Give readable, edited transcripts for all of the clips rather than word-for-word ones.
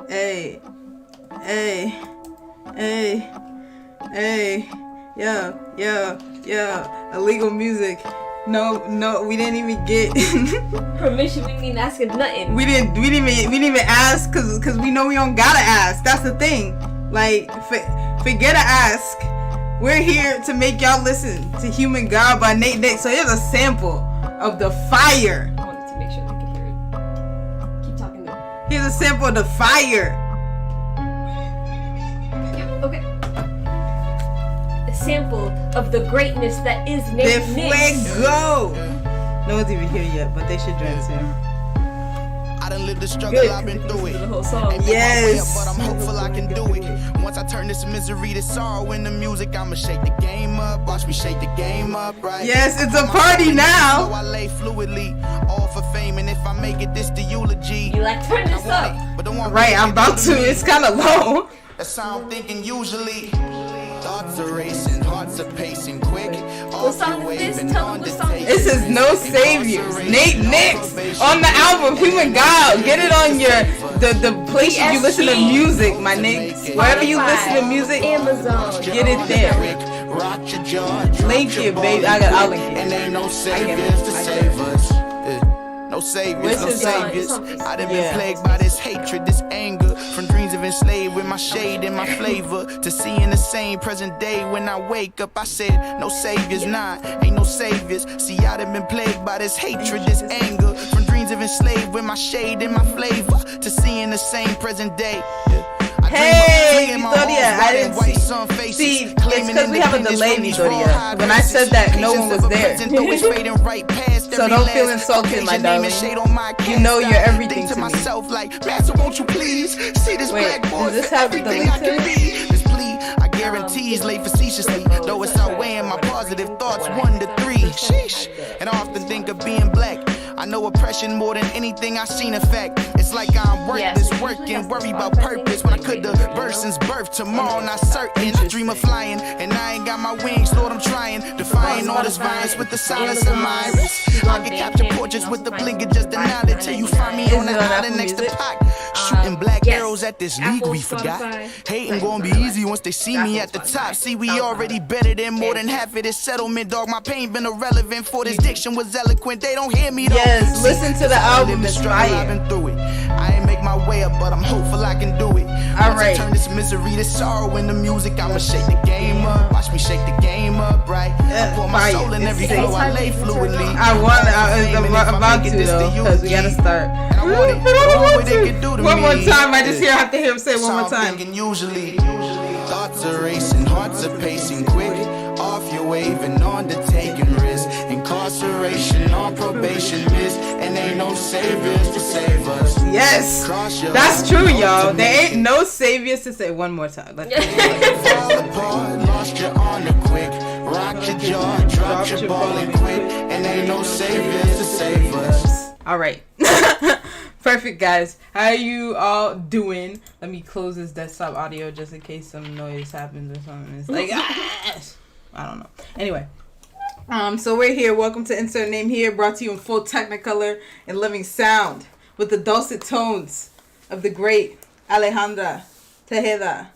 Hey, hey, hey, hey, yo, illegal music. No, we didn't even get permission. We didn't ask nothing. We didn't even ask because we know we don't gotta ask. That's the thing. Like, forget to ask. We're here to make y'all listen to Human God by Nate Nick. So here's a sample of the fire. I wanted to make sure they could hear it. Keep talking though. Here's a sample of the fire. Yep, okay. A sample of the greatness that is Nate Nick. Fuego. No one's even here yet, but they should join soon. I done lived the struggle, I've been through it. The whole song. Yes. But I'm hopeful I can do it. Once I turn this misery to sorrow in the music, I'ma shake the game up. Watch me shake the game up, right? Yes, it's a party now. So I lay fluidly, all for fame, and if I make it, this the eulogy. You like turn this up. But don't want Right, I'm about to. It's kind of low. That's how I'm thinking usually. Thoughts are racing, hearts are pacing quick. What song is this? Tell them what song is This is No Saviors. Nate Nicks on the album Human God. Get it on your the places you listen to music, my niggas. Wherever you listen to music, Amazon. get it there. Link it, baby. I'll link it. And ain't no saviors to save us. No saviors, no Where's his, saviors. something? I done been plagued by this hatred, this anger. From dreams of enslaved with my shade and my flavor. To seeing the same present day when I wake up. I said, no saviors, nah, ain't no saviors. See, I done been plagued by this hatred, this anger. From dreams of enslaved with my shade and my flavor. To seeing the same present day. Hey, Victoria, I didn't see. See, it's because we have a delay, Victoria. When I said that, no one was there. So don't feel insulted, my darling. You know you're everything to me. Wait, does this have the link to it? I guarantee he's late facetiously. Though it's outweighing my positive thoughts 1 to 3. Sheesh. And I often think of being black. I know oppression more than anything I've seen. In fact, it's like I'm worthless, working, worry about purpose. When I could have burst since birth, tomorrow not certain. Dream of flying, and I ain't got my wings, Lord, I'm trying. Defying all this violence with the silence of my iris. I can capture portraits with the blink of just a nod until you find me on the island next to Pac. Shooting black arrows at this league we forgot. Hating gonna be easy once they see me at the top. See, we already better than more than half of this settlement, dog. My pain been irrelevant, for this diction was eloquent. They don't hear me though. Yes, listen to the album, it's fire. I've been through it. I ain't make my way up, but I'm hopeful I can do it. Once I turn this misery to sorrow in the music, I'ma shake the game up. Watch me shake the game up, right? I pour my soul in every flow, I lay fluidly. I'm about to though, because we gotta start. One more time, I just have to hear him say one more time. Usually, thoughts are racing, hearts are pacing quick. Off your wave and on to taking risks. Incarceration on probation miss. And ain't no saviors to save us. Yes, that's true, y'all. There ain't no saviors to save. One more time. Let's fall apart, lost your honor quick. Rock your jaw, drop your ball and quit. And ain't no saviors to save us. All right. Perfect, guys. How are you all doing? Let me close this desktop audio just in case some noise happens or something. It's like, I don't know. Anyway, so we're here. Welcome to Insert Name Here, brought to you in full Technicolor and living sound with the dulcet tones of the great Alejandra Tejeda.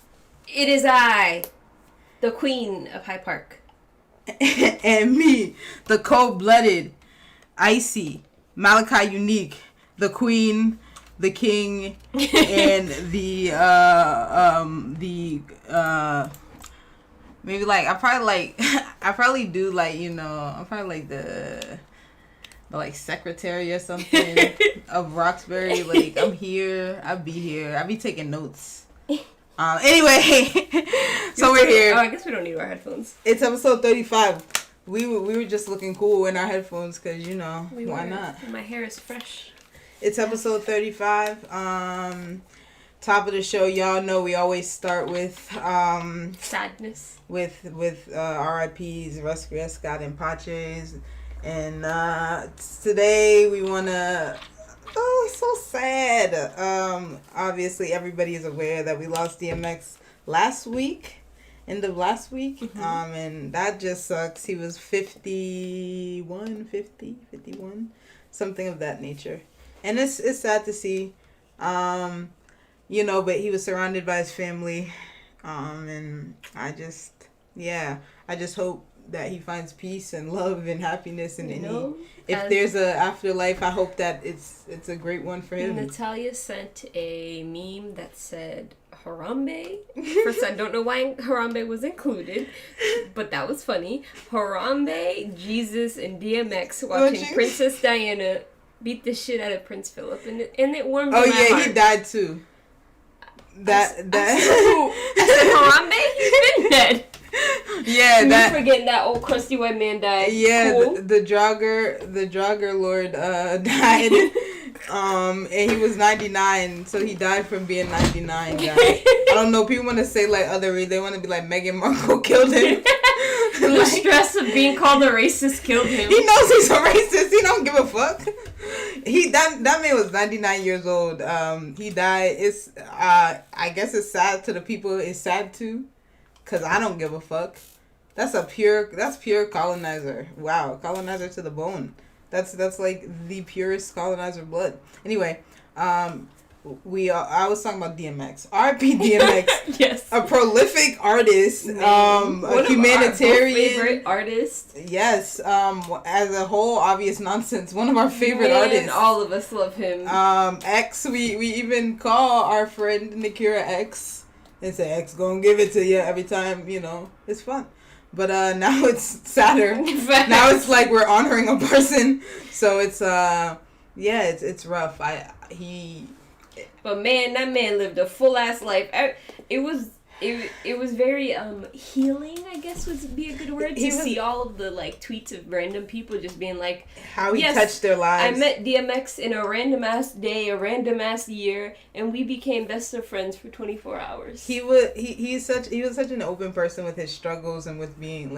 It is I, the queen of Hyde Park. And me, the cold-blooded, icy, Malachi Unique, the queen, the king, and the maybe like I probably do like, you know, I'm probably like the like secretary or something of Roxbury. Like I'm here, I'll be here, I'll be taking notes. Anyway, so we're here. Oh, I guess we don't need our headphones. It's episode 35. We were just looking cool in our headphones because, you know, why not? My hair is fresh. It's episode 35. Top of the show, y'all know we always start with sadness. With RIPs, Rescue Scott and Paches. And today we wanna it's so sad. Obviously everybody is aware that we lost DMX last week. end of last week. And that just sucks. He was 51, something of that nature. And it's sad to see, you know, but he was surrounded by his family. And I just hope that he finds peace and love and happiness, and if there's a afterlife, I hope that it's a great one for him. Natalia sent a meme that said Harambe. First, I don't know why Harambe was included, but that was funny. Harambe, Jesus, and DMX watching Princess Diana beat the shit out of Prince Philip, and it warmed my heart. He died too. I said Harambe? He's been dead. Yeah, you forgetting that old crusty white man died. Yeah, cool. the jogger lord died. And he was 99, so he died from being 99, guys. I don't know, people want to say like they want to be like Meghan Markle killed him. The stress of being called a racist killed him. He knows he's a racist. He don't give a fuck. That man was 99 years old. He died. It's I guess it's sad to the people. It's sad too, cause I don't give a fuck. That's pure colonizer. Wow, colonizer to the bone. That's like the purest colonizer blood. Anyway, I was talking about DMX. R.I.P. DMX. Yes. A prolific artist. A humanitarian. Favorite artist. Yes. As a whole, obvious nonsense. One of our favorite artists. All of us love him. X. We even call our friend Nikira X and say X gonna give it to you every time. You know, it's fun. But now it's sadder. Now it's like we're honoring a person. So it's it's rough. But man, that man lived a full ass life. It was very healing, I guess would be a good word, to see all of the like tweets of random people just being like how he touched their lives. I met DMX in a random ass day, a random ass year, and we became best of friends for 24 hours. He was such an open person with his struggles and with being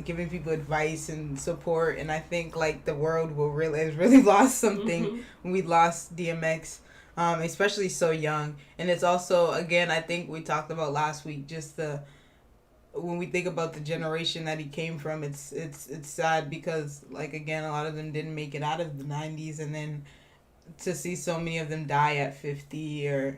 giving people advice and support, and I think like the world has really lost something when we lost DMX. Especially so young. And it's also, again, I think we talked about last week, just when we think about the generation that he came from, it's sad because, like, again, a lot of them didn't make it out of the 90s, and then to see so many of them die at 50 or,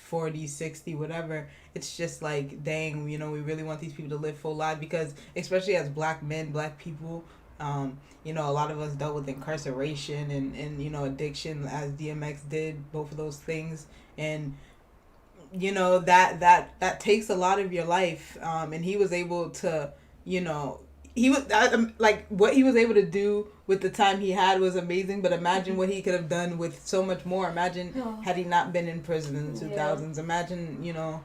40, 60, whatever, it's just like, dang, we really want these people to live full lives, because especially as black men, black people, a lot of us dealt with incarceration and addiction, as DMX did, both of those things. And, that takes a lot of your life. And he was able to, what he was able to do with the time he had was amazing. But imagine what he could have done with so much more. Imagine had he not been in prison in the 2000s. Imagine,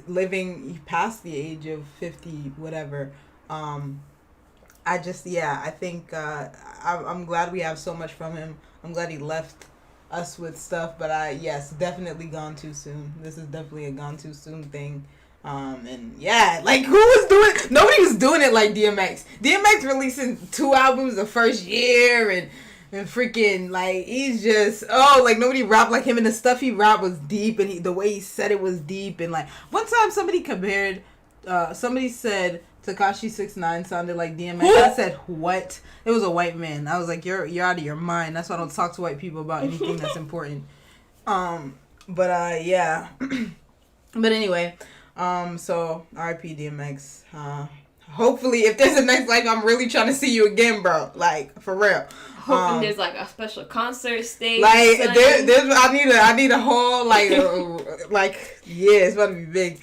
living past the age of 50, whatever. I think I'm glad we have so much from him. I'm glad he left us with stuff, but definitely gone too soon. This is definitely a gone too soon thing. Nobody was doing it like DMX. DMX releasing 2 albums the first year and freaking, like, he's just, nobody rapped like him, and the stuff he rapped was deep, and the way he said it was deep. And like, one time somebody said Tekashi 6ix9ine sounded like DMX. I said, what? It was a white man. I was like, you're out of your mind. That's why I don't talk to white people about anything that's important. But anyway, so R.I.P. DMX. Hopefully, if there's a next life, I'm really trying to see you again, bro. Like, for real. Hoping there's like a special concert stage. Like, I need a whole it's about to be big.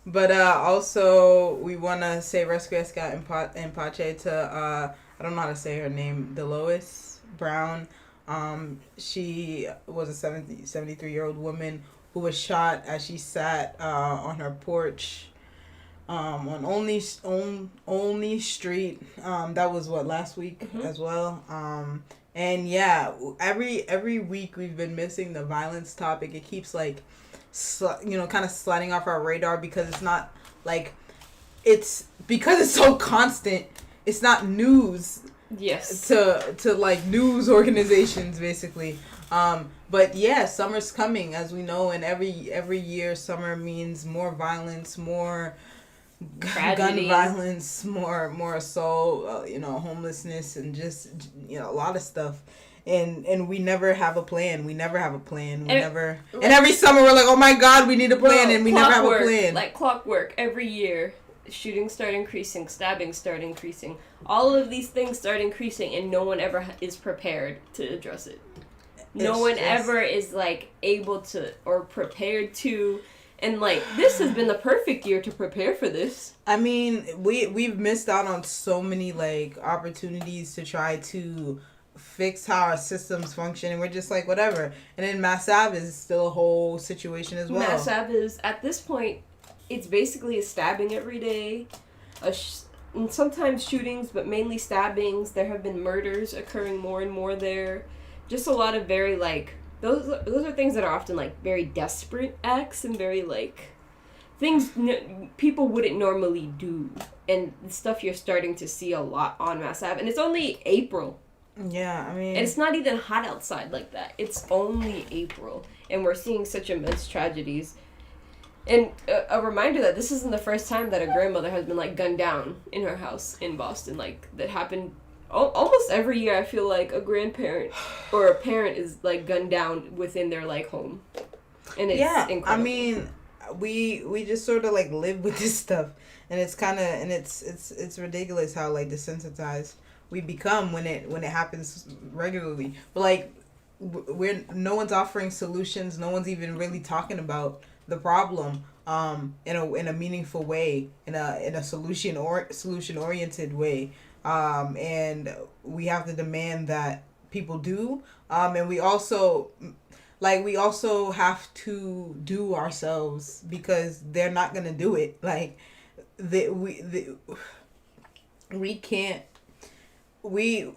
But also, we want to say Rescue Scott and Pache to, I don't know how to say her name, Delois Brown. She was a 73-year-old woman who was shot as she sat on her porch on Only Street. That was, last week as well. And yeah, every week we've been missing the violence topic. It keeps kind of sliding off our radar because it's not because it's so constant. It's not news. Yes. To like news organizations basically. But yeah, summer's coming, as we know, and every year summer means more violence, more gun violence, more assault, homelessness, and just a lot of stuff. And we never have a plan. We never have a plan. And every summer we're like, oh my God, we need a plan, and we never have a plan. Like clockwork, every year, shootings start increasing, stabbings start increasing. All of these things start increasing, and no one ever is prepared to address it. No one ever is, like, able to or prepared to. And, like, this has been the perfect year to prepare for this. I mean, we've missed out on so many, like, opportunities to try to fix how our systems function, and we're just like, whatever. And then Mass Ave is still a whole situation as well. Mass Ave is, at this point, it's basically a stabbing every day, and sometimes shootings, but mainly stabbings. There have been murders occurring more and more there. Just a lot of very, like, those are things that are often, like, very desperate acts and very, like, things people wouldn't normally do. And stuff you're starting to see a lot on Mass Ave. And it's only April. Yeah, I mean... And it's not even hot outside like that. It's only April. And we're seeing such immense tragedies. And a reminder that this isn't the first time that a grandmother has been, like, gunned down in her house in Boston. Like, that happened almost every year. I feel like a grandparent or a parent is, like, gunned down within their, like, home. And it's incredible. I mean, we just sort of, like, live with this stuff. And it's kind of... And it's ridiculous how, like, desensitized we become when it happens regularly. But, like, no one's offering solutions. No one's even really talking about the problem in a meaningful way, in a solution oriented way. And we have to demand that people do. And we also have to do ourselves, because they're not gonna do it. Like, we can't. There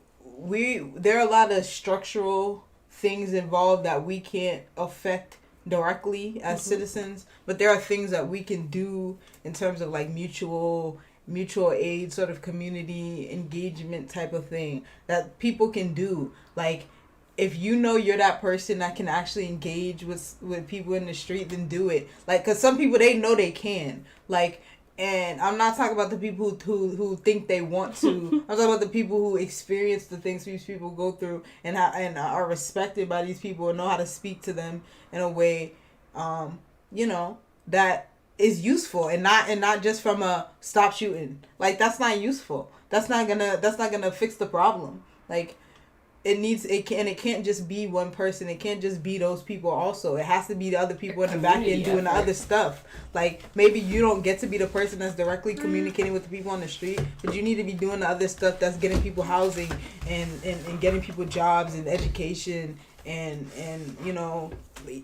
are a lot of structural things involved that we can't affect directly as citizens, but there are things that we can do in terms of, like, mutual aid, sort of community engagement type of thing that people can do. Like, if you know you're that person that can actually engage with people in the street, then do it. Like, because some people, they know they can. Like, and I'm not talking about the people who think they want to. I'm talking about the people who experience the things these people go through and are respected by these people and know how to speak to them in a way, that is useful, and not just from a stop shooting. Like, that's not useful. That's not gonna fix the problem. Like, it can't just be one person. It can't just be those people also. It has to be the other people in the back end doing the other stuff. Like, maybe you don't get to be the person that's directly communicating with the people on the street, but you need to be doing the other stuff that's getting people housing and getting people jobs and education and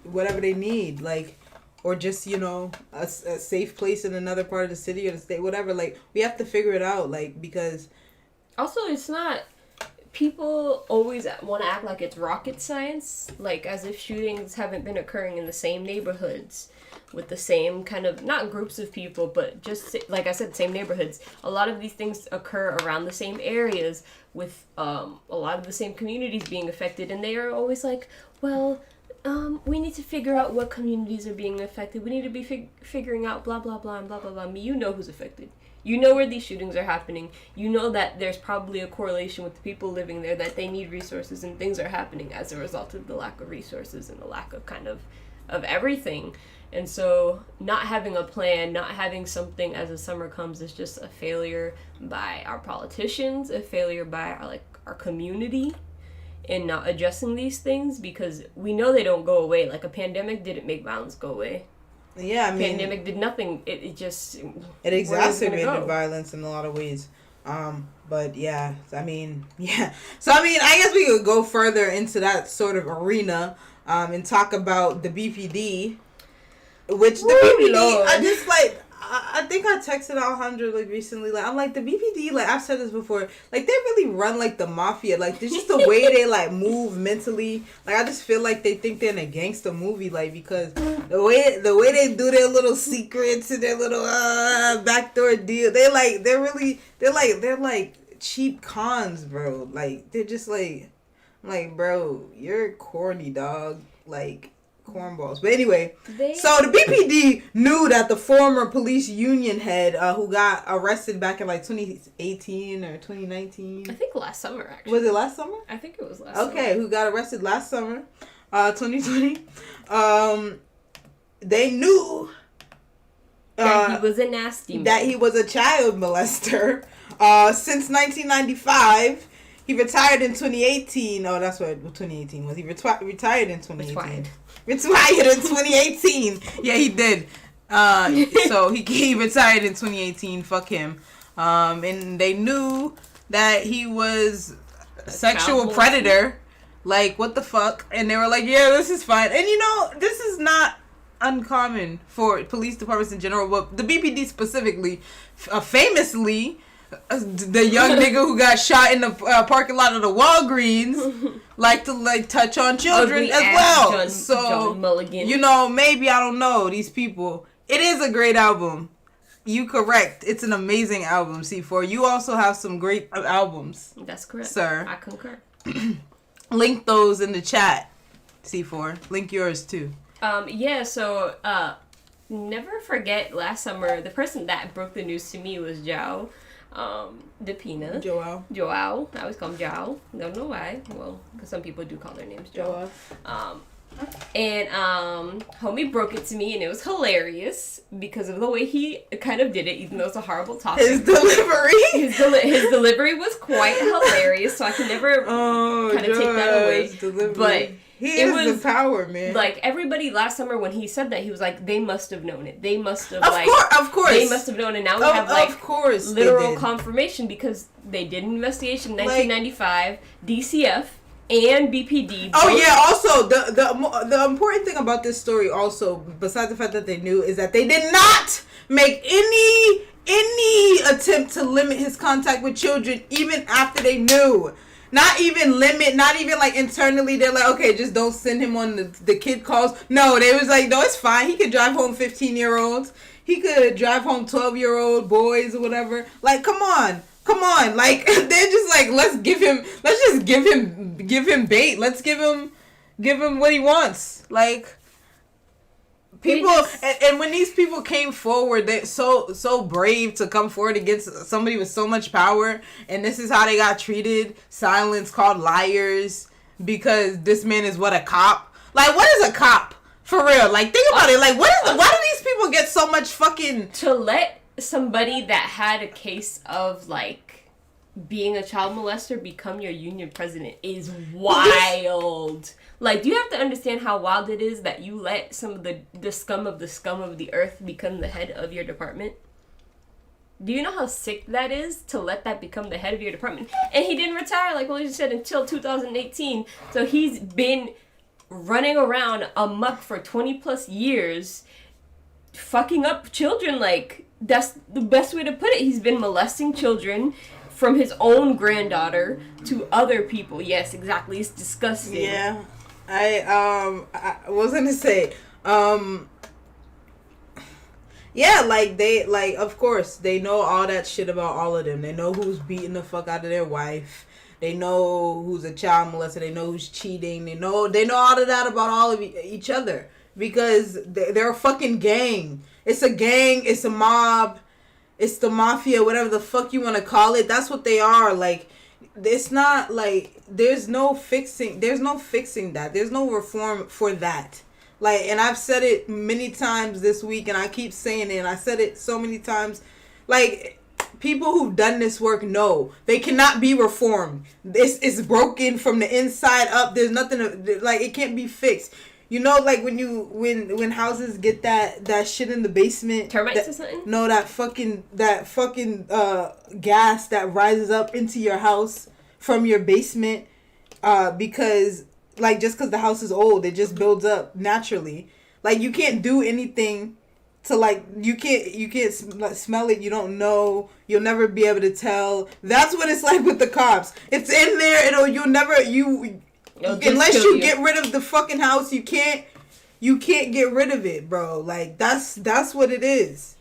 whatever they need. Like, or just, a safe place in another part of the city or the state, whatever. Like, we have to figure it out, like, because... Also, it's not... People always want to act like it's rocket science, like as if shootings haven't been occurring in the same neighborhoods with the same kind of, not groups of people, but just, like I said, same neighborhoods. A lot of these things occur around the same areas with a lot of the same communities being affected, and they are always like, well, we need to figure out what communities are being affected. We need to be figuring out blah, blah, blah, and blah, blah, blah. You know who's affected. You know where these shootings are happening. You know that there's probably a correlation with the people living there, that they need resources, and things are happening as a result of the lack of resources and the lack of kind of everything. And so not having a plan, not having something as the summer comes is just a failure by our politicians, a failure by our community in not addressing these things, because we know they don't go away. Like, a pandemic didn't make violence go away. Yeah, I mean... Pandemic did nothing. It just... It exacerbated violence in a lot of ways. But, yeah, I mean, yeah. So, I mean, I guess we could go further into that sort of arena and talk about the BPD. Which, the BPD, Lord. I think I texted Alejandro, like, recently, like, I'm like, the BPD, like, I've said this before, like, they really run like the mafia. Like, there's just the way they, like, move mentally. Like, I just feel like they think they're in a gangster movie, like, because the way they do their little secrets and their little backdoor deal, they're like cheap cons, bro. Like, they're just like, I'm like, bro, you're corny, dog. Like, cornballs. But anyway, so the BPD knew that the former police union head who got arrested back in like 2018 or 2019. I think last summer, actually. Was it last summer? I think it was last summer. Okay, who got arrested last summer, 2020. They knew that he was a nasty man. That he was a child molester. Since 1995. He retired in 2018. Oh, that's what 2018 was. He retired in 2018. Retired in 2018. Yeah, he did. So he retired in 2018. Fuck him. And they knew that he was a sexual predator. Like, what the fuck? And they were like, yeah, this is fine. And you know, this is not uncommon for police departments in general, but the BPD specifically, famously, the young nigga who got shot in the parking lot of the Walgreens like to touch on children as well. So you know, maybe, I don't know, these people. It is a great album. You correct. It's an amazing album, C4. You also have some great albums. That's correct, sir. I concur. Link those in the chat, C4. Link yours too. Yeah. So never forget last summer the person that broke the news to me was Joe. Depina. Joao. I always call him Joao. Don't know why. Well, because some people do call their names Joao. And homie broke it to me, and it was hilarious because of the way he kind of did it, even though it's a horrible topic. His delivery. His delivery was quite hilarious, so I can never kind of take that away. Delivery. But he is the power, man. Like, everybody last summer when he said that, he was like, they must have known it. They must have, of course. They must have known it. Now we have, like, of course literal confirmation because they did an investigation in 1995, DCF, and BPD. Oh, yeah, also, the important thing about this story also, besides the fact that they knew, is that they did not make any attempt to limit his contact with children even after they knew. Not even limit, not even like internally, they're like, okay, just don't send him on the kid calls. No, they was like, no, it's fine. He could drive home 15-year-olds. He could drive home 12-year-old boys or whatever. Like, come on. Like, they're just like, let's give him bait. Let's give him what he wants. Like, people, and when these people came forward, they're so brave to come forward against somebody with so much power, and this is how they got treated, silenced, called liars, because this man is a cop. Like, what is a cop? For real. Like, think about it. Like, why do these people get so much fucking... To let somebody that had a case of, like, being a child molester become your union president is wild. Like, do you have to understand how wild it is that you let some of the scum of the earth become the head of your department? Do you know how sick that is to let that become the head of your department? And he didn't retire, like what you said, until 2018. So he's been running around amok for 20 plus years, fucking up children. Like, that's the best way to put it. He's been molesting children from his own granddaughter to other people. Yes, exactly. It's disgusting. Yeah. I was gonna say, yeah, like, they, like, of course, they know all that shit about all of them. They know who's beating the fuck out of their wife. They know who's a child molester. They know who's cheating. They know all of that about all of each other, because they're a fucking gang. It's a gang. It's a mob. It's the mafia, whatever the fuck you want to call it. That's what they are. Like, it's not like, there's no fixing that. There's no reform for that. Like, and I've said it many times this week, and I keep saying it, and I said it so many times. Like, people who've done this work know they cannot be reformed. This is broken from the inside up. There's nothing like, it can't be fixed. You know, like when houses get that shit in the basement, termites or something. No, that fucking gas that rises up into your house from your basement, because, like, just because the house is old, it just builds up naturally. Like, you can't do anything to, like, you can't smell it. You don't know. You'll never be able to tell. That's what it's like with the cops. It's in there. Unless you get rid of the fucking house, you can't get rid of it, bro. Like, that's what it is.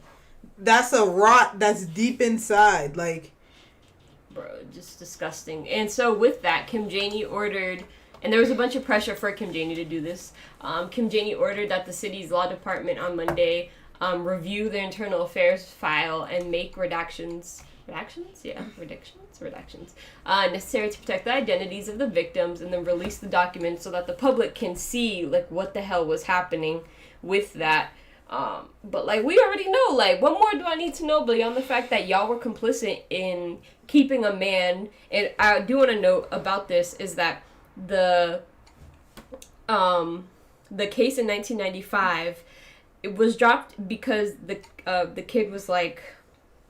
That's a rot that's deep inside. Like, bro, just disgusting. And so with that, Kim Janey ordered, and there was a bunch of pressure for Kim Janey to do this. Kim Janey ordered that the city's law department on Monday review the internal affairs file and make redactions necessary to protect the identities of the victims, and then release the documents so that the public can see like what the hell was happening with that. But like we already know, like what more do I need to know beyond the fact that y'all were complicit in keeping a man? And I do want to note about this is that the case in 1995, it was dropped because the kid was like,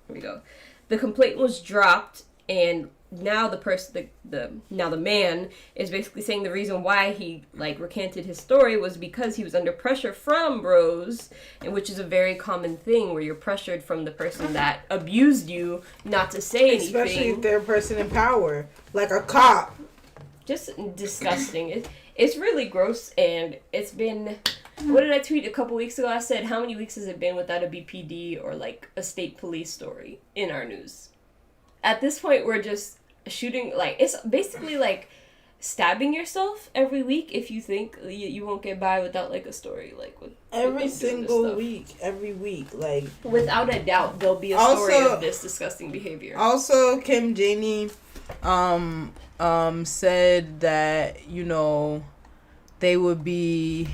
here we go. The complaint was dropped, and now the man is basically saying the reason why he like recanted his story was because he was under pressure from bros, and which is a very common thing where you're pressured from the person that abused you not to say anything. Especially if they're a person in power, like a cop. Just disgusting. It's really gross, and it's been... What did I tweet a couple weeks ago? I said, how many weeks has it been without a BPD or, like, a state police story in our news? At this point, we're just shooting, like, it's basically, like, stabbing yourself every week if you think you won't get by without, like, a story, like, with every single week, like... Without a doubt, there'll be a story of this disgusting behavior. Also, Kim Janey, said that, you know, they would be...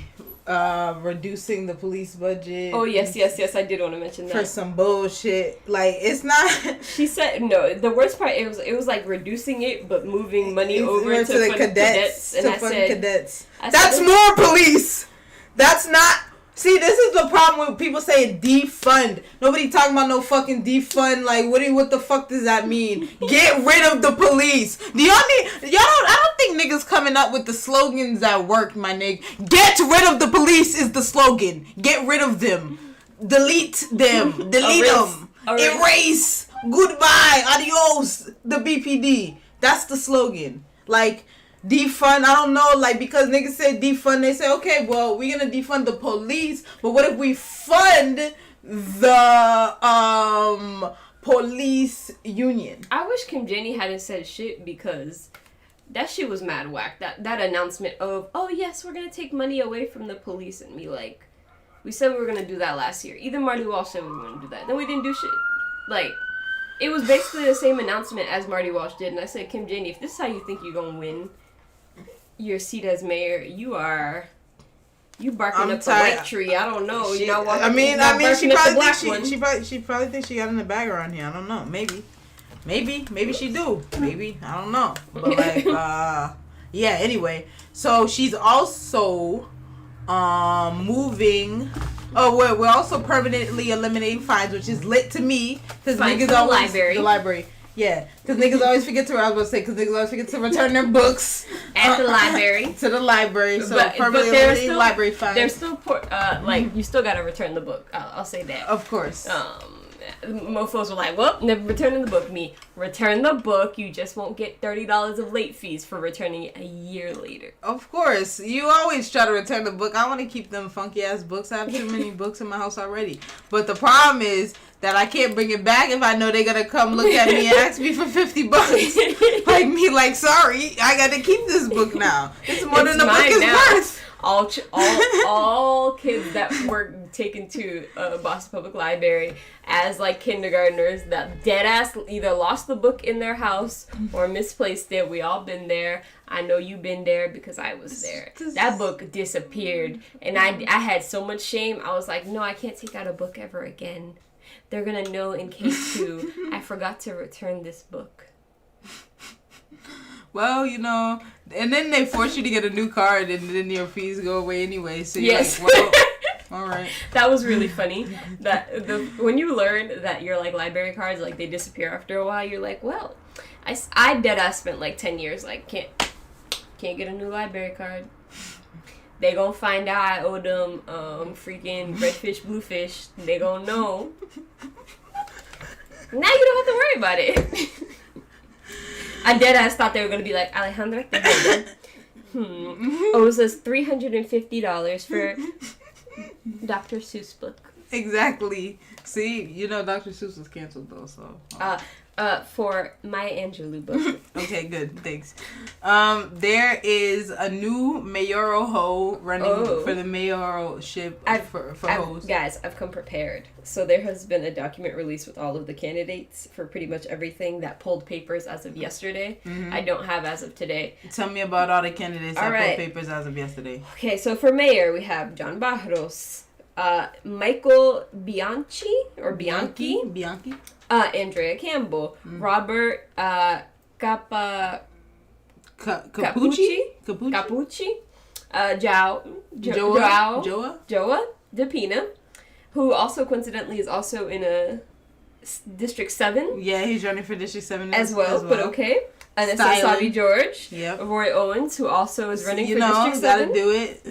reducing the police budget. Oh, yes, I did want to mention that. For some bullshit. Like, it's not... She said, no, the worst part, it was like reducing it, but moving money over to the cadets. And I said... cadets. That's more police! That's not... See, this is the problem when people say defund. Nobody talking about no fucking defund. Like, what the fuck does that mean? Get rid of the police. I don't think niggas coming up with the slogans that work, my nigga. Get rid of the police is the slogan. Get rid of them. Delete them. Delete them. Erase. Goodbye. Adios. The BPD. That's the slogan. Like... defund, I don't know, like, because niggas say defund, they say, okay, well, we're gonna defund the police, but what if we fund the, police union? I wish Kim Janey hadn't said shit, because that shit was mad whack. That announcement of, oh, yes, we're gonna take money away from the police, and me, like, we said we were gonna do that last year. Either Marty Walsh said we were gonna do that, then we didn't do shit. Like, it was basically the same announcement as Marty Walsh did, and I said, Kim Janey, if this is how you think you're gonna win your seat as mayor, you barking up the white tree. I don't know. She probably thinks she got in the bag around here. I don't know. Maybe she do. Maybe, I don't know. But like, yeah. Anyway, so she's also moving. Oh, we're also permanently eliminating fines, which is lit to me because niggas always the library. Yeah, because niggas always forget to return their books at the library. To the library, so permanently eliminating library fines. There's still, like, you still gotta return the book. I'll say that. Of course. Mofos were like, well, never returning the book. Me, return the book. You just won't get $30 of late fees for returning it a year later. Of course. You always try to return the book. I want to keep them funky ass books. I have too many books in my house already. But the problem is that I can't bring it back if I know they're going to come look at me and ask me for $50. Like me, like, sorry, I got to keep this book now. It's more than the book is worth. All kids that were taken to Boston Public Library as like kindergartners that dead ass either lost the book in their house or misplaced it. We all been there. I know you been there because I was there. That book disappeared, and I had so much shame. I was like, no, I can't take out a book ever again. They're gonna know in case 2 I forgot to return this book. Well, you know, and then they force you to get a new card, and then your fees go away anyway. So you're like, well, all right. That was really funny. When you learn that your like library cards like they disappear after a while, you're like, well, I deadass spent like 10 years like can't get a new library card. They gonna find out I owe them freaking redfish, bluefish. They gonna know. Now you don't have to worry about it. I deadass thought they were gonna be like, Alejandra, owes us $350 for Dr. Seuss book. Exactly. See, you know Dr. Seuss was canceled though, so. For Maya Angelou book. Okay, good. Thanks. There is a new mayoral hoe running for the mayoralship for hoes. Guys, I've come prepared. So there has been a document released with all of the candidates for pretty much everything that pulled papers as of yesterday. I don't have as of today. Tell me about all the candidates that pulled papers as of yesterday. Okay, so for mayor, we have John Barros, Michael Bianchi, Andrea Campbell, Robert Capucci, Joa DePina, who also coincidentally is also in District 7. Yeah, he's running for District 7 as well. But okay. Anissa Sabi George, Roy Owens, who also is running for District 7. Gotta do it.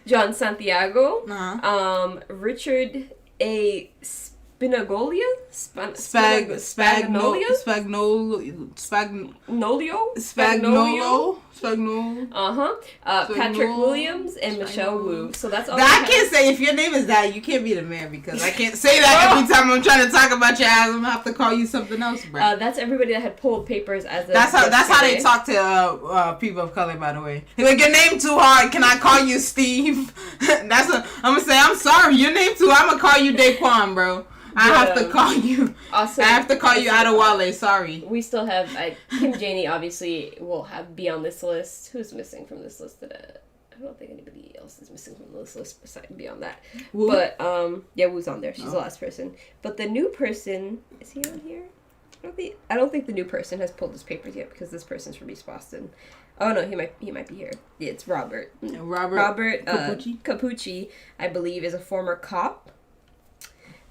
John Santiago, Richard A. Spinagolia? Spagnolo? Patrick Williams and Michelle Wu. So that's all. I can't say if your name is that, you can't be the mayor because I can't say that every time I'm trying to talk about your ass. I'm gonna have to call you something else, bro. That's everybody that had pulled papers as of That's how they talk to people of color, by the way. They're like, your name too hard. Can I call you Steve? I'm gonna say, I'm sorry, your name too. I'm gonna call you Daquan, bro. I have to call you. Also, I have to call you Adewale. Sorry. We still have Kim Janey. Obviously, will be on this list. Who's missing from this list? I don't think anybody else is missing from this list beyond that. Woo. But Wu's on there. She's the last person. But the new person, is he on here? I don't think the new person has pulled his papers yet because this person's from East Boston. Oh no, he might be here. Yeah, it's Robert. Robert Capucci, I believe, is a former cop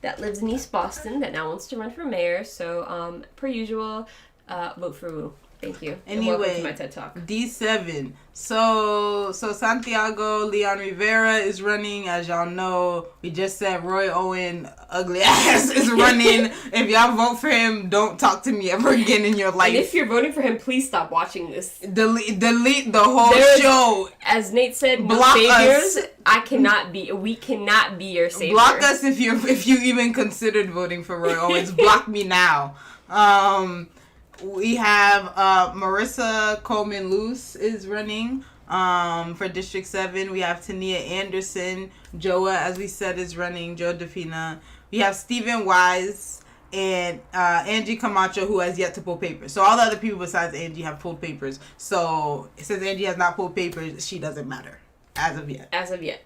that lives in East Boston that now wants to run for mayor. So, per usual, vote for Wu. Thank you. Anyway, and welcome to my TED Talk. D7. So Santiago Leon Rivera is running. As y'all know, we just said Roy Owen, ugly ass, is running. If y'all vote for him, don't talk to me ever again in your life. And if you're voting for him, please stop watching this. Delete the whole show. As Nate said, block no saviors. We cannot be your savior. Block us if you even considered voting for Roy Owens. Block me now. We have Marissa Coleman-Luce is running for District 7. We have Tania Anderson. Joa, as we said, is running. Joe DeFina. We have Stephen Wise and Angie Camacho, who has yet to pull papers. So all the other people besides Angie have pulled papers. So since Angie has not pulled papers, she doesn't matter as of yet.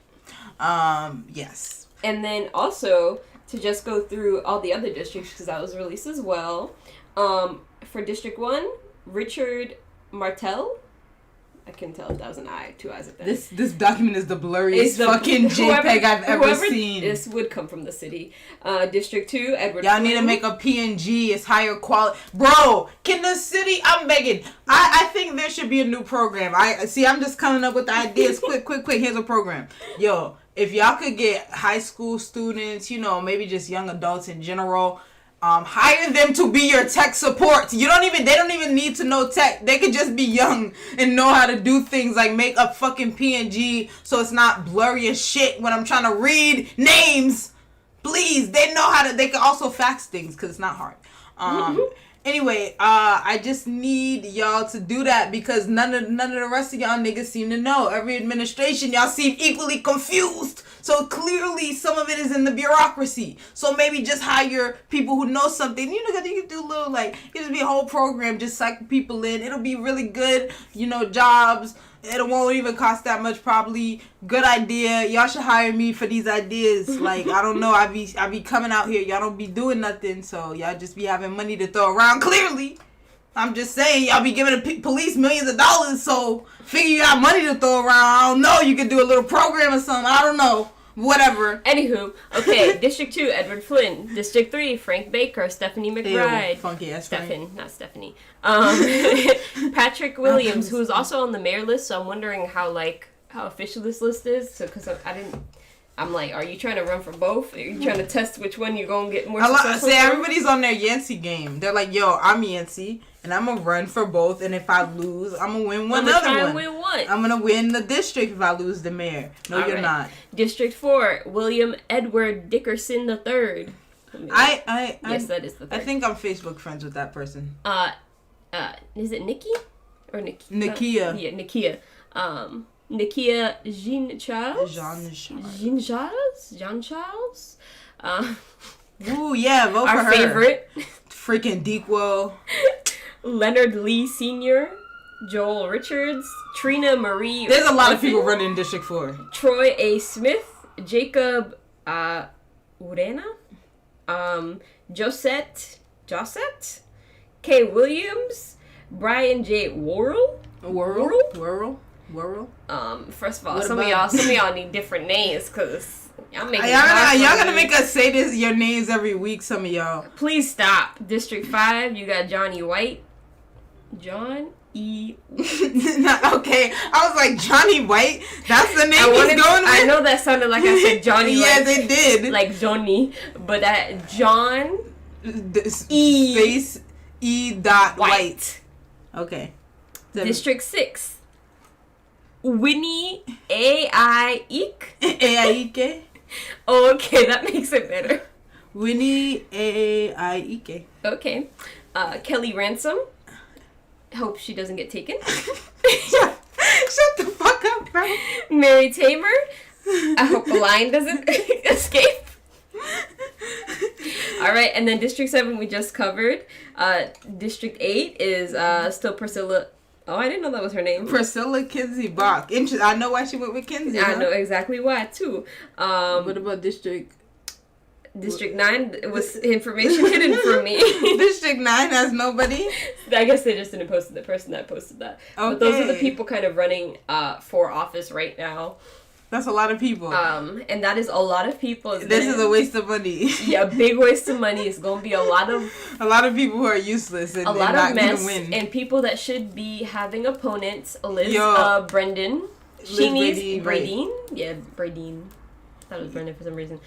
Yes. And then also, to just go through all the other districts, because that was released as well. For District 1, Richard Martel. I couldn't tell if that was an I, 2 I's at the end. This document is the blurriest fucking JPEG I've ever seen. This would come from the city. District 2, Edward Y'all Flynn. need to make a PNG. It's higher quality. Bro, can the city... I'm begging. I think there should be a new program. I'm just coming up with the ideas. Quick. Here's a program. Yo, if y'all could get high school students, maybe just young adults in general... hire them to be your tech support. They don't even need to know tech. They could just be young and know how to do things like make a fucking PNG so it's not blurry as shit when I'm trying to read names. Please, they can also fax things because it's not hard. Anyway, I just need y'all to do that because none of the rest of y'all niggas seem to know. Every administration, y'all seem equally confused. So clearly, some of it is in the bureaucracy. So maybe just hire people who know something. You can do a little it just be a whole program, just cycle people in. It'll be really good. Jobs. It won't even cost that much probably. Good idea. Y'all should hire me for these ideas. I don't know. I be coming out here. Y'all don't be doing nothing. So y'all just be having money to throw around. Clearly. I'm just saying, y'all be giving the police millions of dollars, so figure you got money to throw around. I don't know. You could do a little program or something. I don't know. Whatever. Anywho, okay. District 2, Edward Flynn. District 3, Frank Baker, Stephanie McBride. Ew, funky ass Frank. Not Stephanie. Patrick Williams, who is also on the mayor list, so I'm wondering how official this list is. So, because I'm like, are you trying to run for both? Are you trying to test which one you're going to get more successful? Everybody's on their Yancey game. They're like, yo, I'm Yancey, and I'm going to run for both, and if I lose, I'm going to win one other one. I'm going to win one. I'm going to win the district if I lose the mayor. No, you're not. District 4, William Edward Dickerson III. Yes, that is the third. I think I'm Facebook friends with that person. Is it Nikki or Nikki? Nikia. Yeah, Nikia. Nikia Jean Charles. Jean Charles. Ooh, yeah, vote for her. Our favorite. Freaking Deequo. Leonard Lee Sr., Joel Richards, Trina Marie. There's a lot of people running District 4. Troy A. Smith, Jacob Urena, Josette, Kay Williams, Brian J. Worrell. First of all, some of y'all need different names because y'all making y'all gonna make us say your names every week. Some of y'all. Please stop. District 5, you got Johnny White. John E. Okay, I was like Johnny White. That's the name he's going with. I know that sounded like I said Johnny. Yes, it did. Like Johnny, but that John Space E. White. Okay. District 6. Winnie A.I. Eek. A.I.E.K. Oh, okay, that makes it better. Winnie A.I.E.K. Okay. Kelly Ransom. Hope she doesn't get taken. Shut the fuck up, bro. Mary Tamer. I hope the lion doesn't escape. All right, and then District 7 we just covered. District 8 is still Priscilla. Oh, I didn't know that was her name. Priscilla Kinsey Bach. I know why she went with Kinsey. I know exactly why, too. What about District 9? It was information hidden from me. District 9 has nobody? I guess they just didn't post the person that posted that. Okay. But those are the people kind of running for office right now. That's a lot of people. And that is a lot of people. This is a waste of money. Yeah, a big waste of money. It's going to be a lot of people who are useless and a lot not of mess gonna win. And people that should be having opponents. Liz, Brendan. She needs Bradine. Yeah, Bradine. I thought it was Brendan for some reason.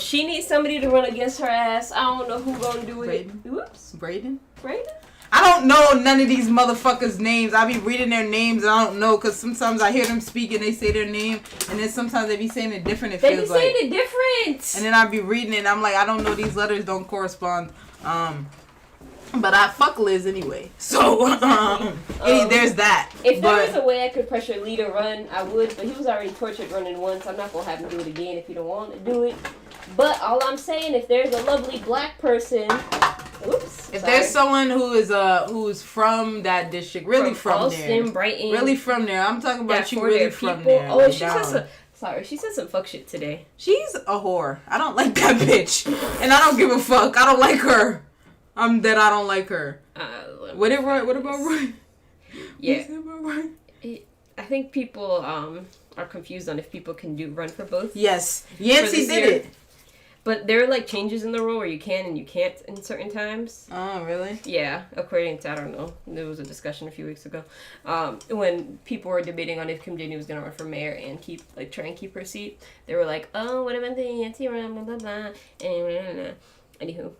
She needs somebody to run against her ass. I don't know who gonna do it. Whoops. Braden? I don't know none of these motherfuckers' names. I be reading their names and I don't know because sometimes I hear them speak and they say their name and then sometimes they be saying it different. They be saying it different. And then I be reading it and I'm like, I don't know, these letters don't correspond. But I fuck Liz anyway. So, there's that. If there was a way I could pressure Lee to run, I would. But he was already tortured running once. I'm not going to have him do it again if you don't want to do it. But all I'm saying, if there's a lovely black person... Oops. If there's someone who's from that district, really from Austin, there. Brighton. Really from there. I'm talking about you really from there. Oh, she said some fuck shit today. She's a whore. I don't like that bitch. And I don't give a fuck. I don't like her. I don't like her. What about Roy? Yeah. I think people are confused on if people can run for both. Yes. Yancey did it. But there are like changes in the rule where you can and you can't in certain times. Oh, really? Yeah, according to, I don't know, there was a discussion a few weeks ago when people were debating on if Kim Janey was going to run for mayor and try and keep her seat. They were like, oh, what about the Yancey run, blah, blah, blah. Anywho,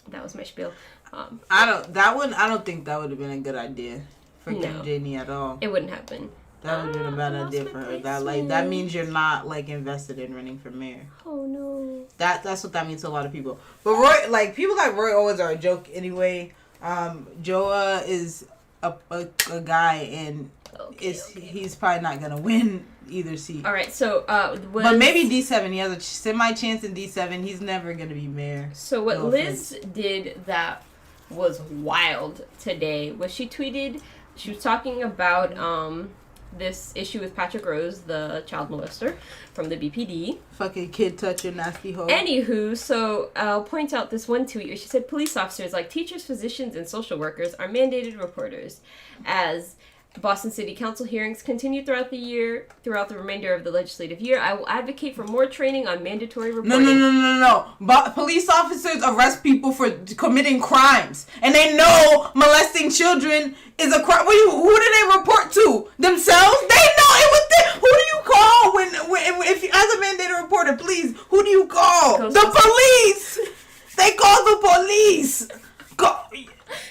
that was my spiel. I don't think that would have been a good idea for Kim Janey at all. It wouldn't have been. That would have been a bad idea for her. That means you're not invested in running for mayor. Oh no. That's what that means to a lot of people. But Roy, people like Roy always are a joke anyway. Joa is a guy and he's probably not gonna win either seat. All right, so but maybe D7. He has a semi chance in D7. He's never gonna be mayor. So what Liz did that was wild today was she tweeted. She was talking about this issue with Patrick Rose, the child molester from the BPD. Fucking kid toucher, nasty hoe. Anywho, so I'll point out this one tweet where she said police officers like teachers, physicians, and social workers are mandated reporters. As Boston City Council hearings continue throughout the remainder of the legislative year, I will advocate for more training on mandatory reporting. No. But police officers arrest people for committing crimes, and they know molesting children is a crime. Who do they report to? Themselves? They know it was them. Who do you call if you, as a mandated reporter? Please, who do you call? The police. They call the police.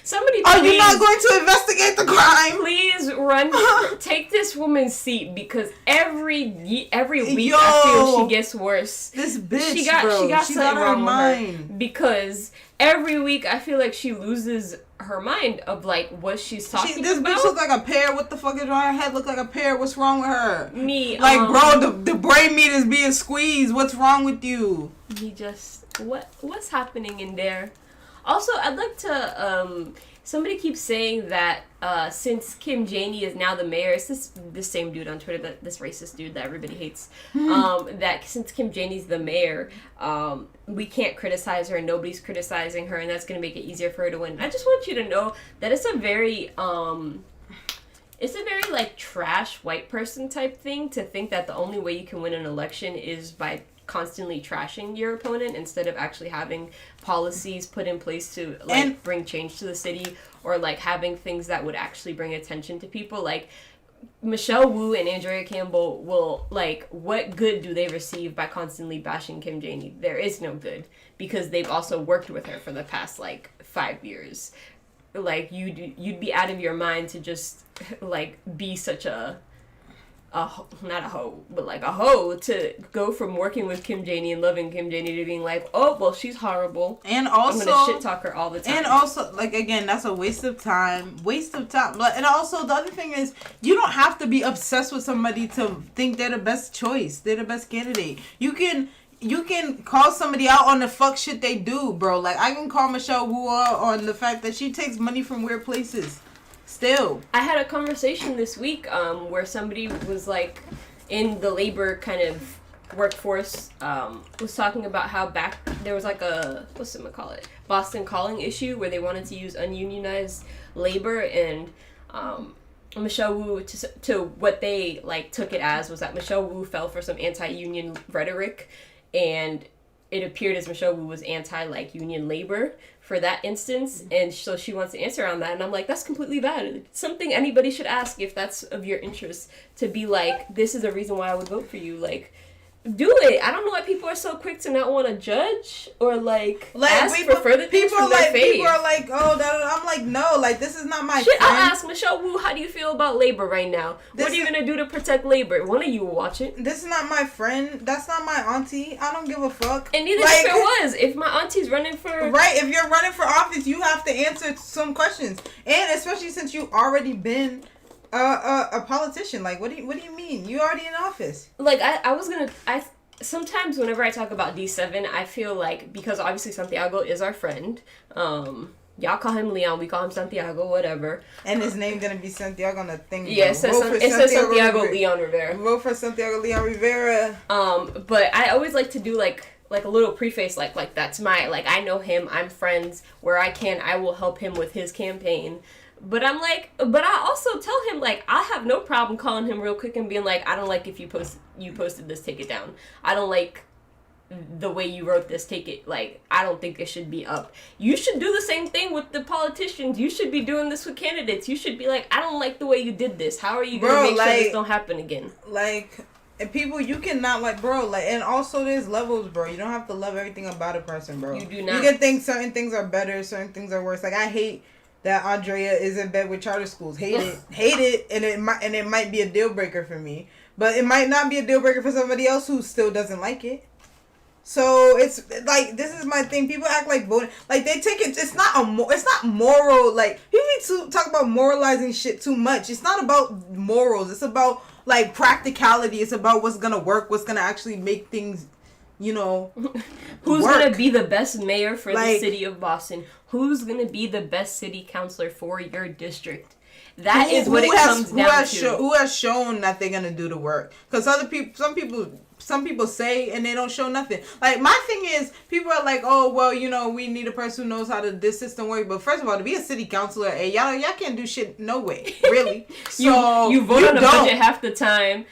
Somebody, are you not going to investigate the crime? Please run, take this woman's seat because every week I feel she gets worse. This bitch, she got she's something wrong with her mind. because every week I feel like she loses her mind of like what she's talking this about. Bitch look like a pear. What the fuck is wrong? Her head look like a pear. What's wrong with her? Me, like, bro, the brain meat is being squeezed. What's wrong with you? What's happening in there? Also, I'd like to somebody keeps saying that since Kim Janey is now the mayor, it's this same dude on Twitter, this racist dude that everybody hates, that since Kim Janey's the mayor, we can't criticize her and nobody's criticizing her, and that's going to make it easier for her to win. I just want you to know that it's a very like trash white person type thing to think that the only way you can win an election is by constantly trashing your opponent instead of actually having policies put in place to like bring change to the city, or like having things that would actually bring attention to people. Like Michelle Wu and Andrea Campbell will, like, what good do they receive by constantly bashing Kim Janey? There is no good, because they've also worked with her for the past like 5 years. Like you'd be out of your mind to just like be such not a hoe, but like a hoe, to go from working with Kim Janey and loving Kim Janey to being like, oh, well, she's horrible. And also, I'm gonna shit talk her all the time. And also, like, again, that's a waste of time. And also, the other thing is, you don't have to be obsessed with somebody to think they're the best choice. They're the best candidate. You can call somebody out on the fuck shit they do, bro. Like, I can call Michelle Wu out on the fact that she takes money from weird places. Still, I had a conversation this week where somebody was like in the labor kind of workforce was talking about how back there was like a Boston Calling issue where they wanted to use ununionized labor, and Michelle Wu, to what they like took it as was that Michelle Wu fell for some anti-union rhetoric, and it appeared as Michelle Wu was anti like union labor for that instance, and so she wants to answer on that, and I'm like, that's completely valid. It's something anybody should ask if that's of your interest, to be like, this is a reason why I would vote for you. Like, do it. I don't know why people are so quick to not want to judge or like ask for further things from their faith. People are like, oh, I'm like, no, like, this is not my shit. friend. I'll ask Michelle Wu, how do you feel about labor right now? What are you gonna do to protect labor? One of you will watch it. This is not my friend. That's not my auntie. I don't give a fuck. And neither if it was. If my auntie's running for if you're running for office, you have to answer some questions, and especially since you already been a politician. Like, what do you mean? You already in office. Like, I sometimes whenever I talk about D7, I feel like, because obviously Santiago is our friend, y'all call him Leon, we call him Santiago, whatever. And his name gonna be Santiago on the thing. Yeah, it says Santiago Leon Rivera. Vote for Santiago Leon Rivera. But I always like to do like a little preface, like that's my, like, I know him, I'm friends, where I can, I will help him with his campaign. But I'm like, but I also tell him, like, I have no problem calling him real quick and being like, I don't like if you posted this, take it down. I don't like the way you wrote this, take it, like, I don't think it should be up. You should do the same thing with the politicians. You should be doing this with candidates. You should be like, I don't like the way you did this. How are you going to make sure this don't happen again? Like, and people, you cannot, like, bro, like, and also there's levels, bro. You don't have to love everything about a person, bro. You do not. You can think certain things are better, certain things are worse. Like, I hate that Andrea is in bed with charter schools. Hate it, and it might be a deal breaker for me, but it might not be a deal breaker for somebody else who still doesn't like it. So it's like, this is my thing. People act like voting, like they take it. It's not moral. Like, people need to talk about moralizing shit too much. It's not about morals. It's about like practicality. It's about what's gonna work. What's gonna actually make things, who's gonna be the best mayor for the city of Boston? Who's gonna be the best city councilor for your district? That is what it comes down to. Who has shown that they're gonna do the work? Because some people say and they don't show nothing. Like, my thing is, people are like, oh, well, we need a person who knows how this system works. But first of all, to be a city councilor, y'all can't do shit no way, really. So you vote on a budget half the time,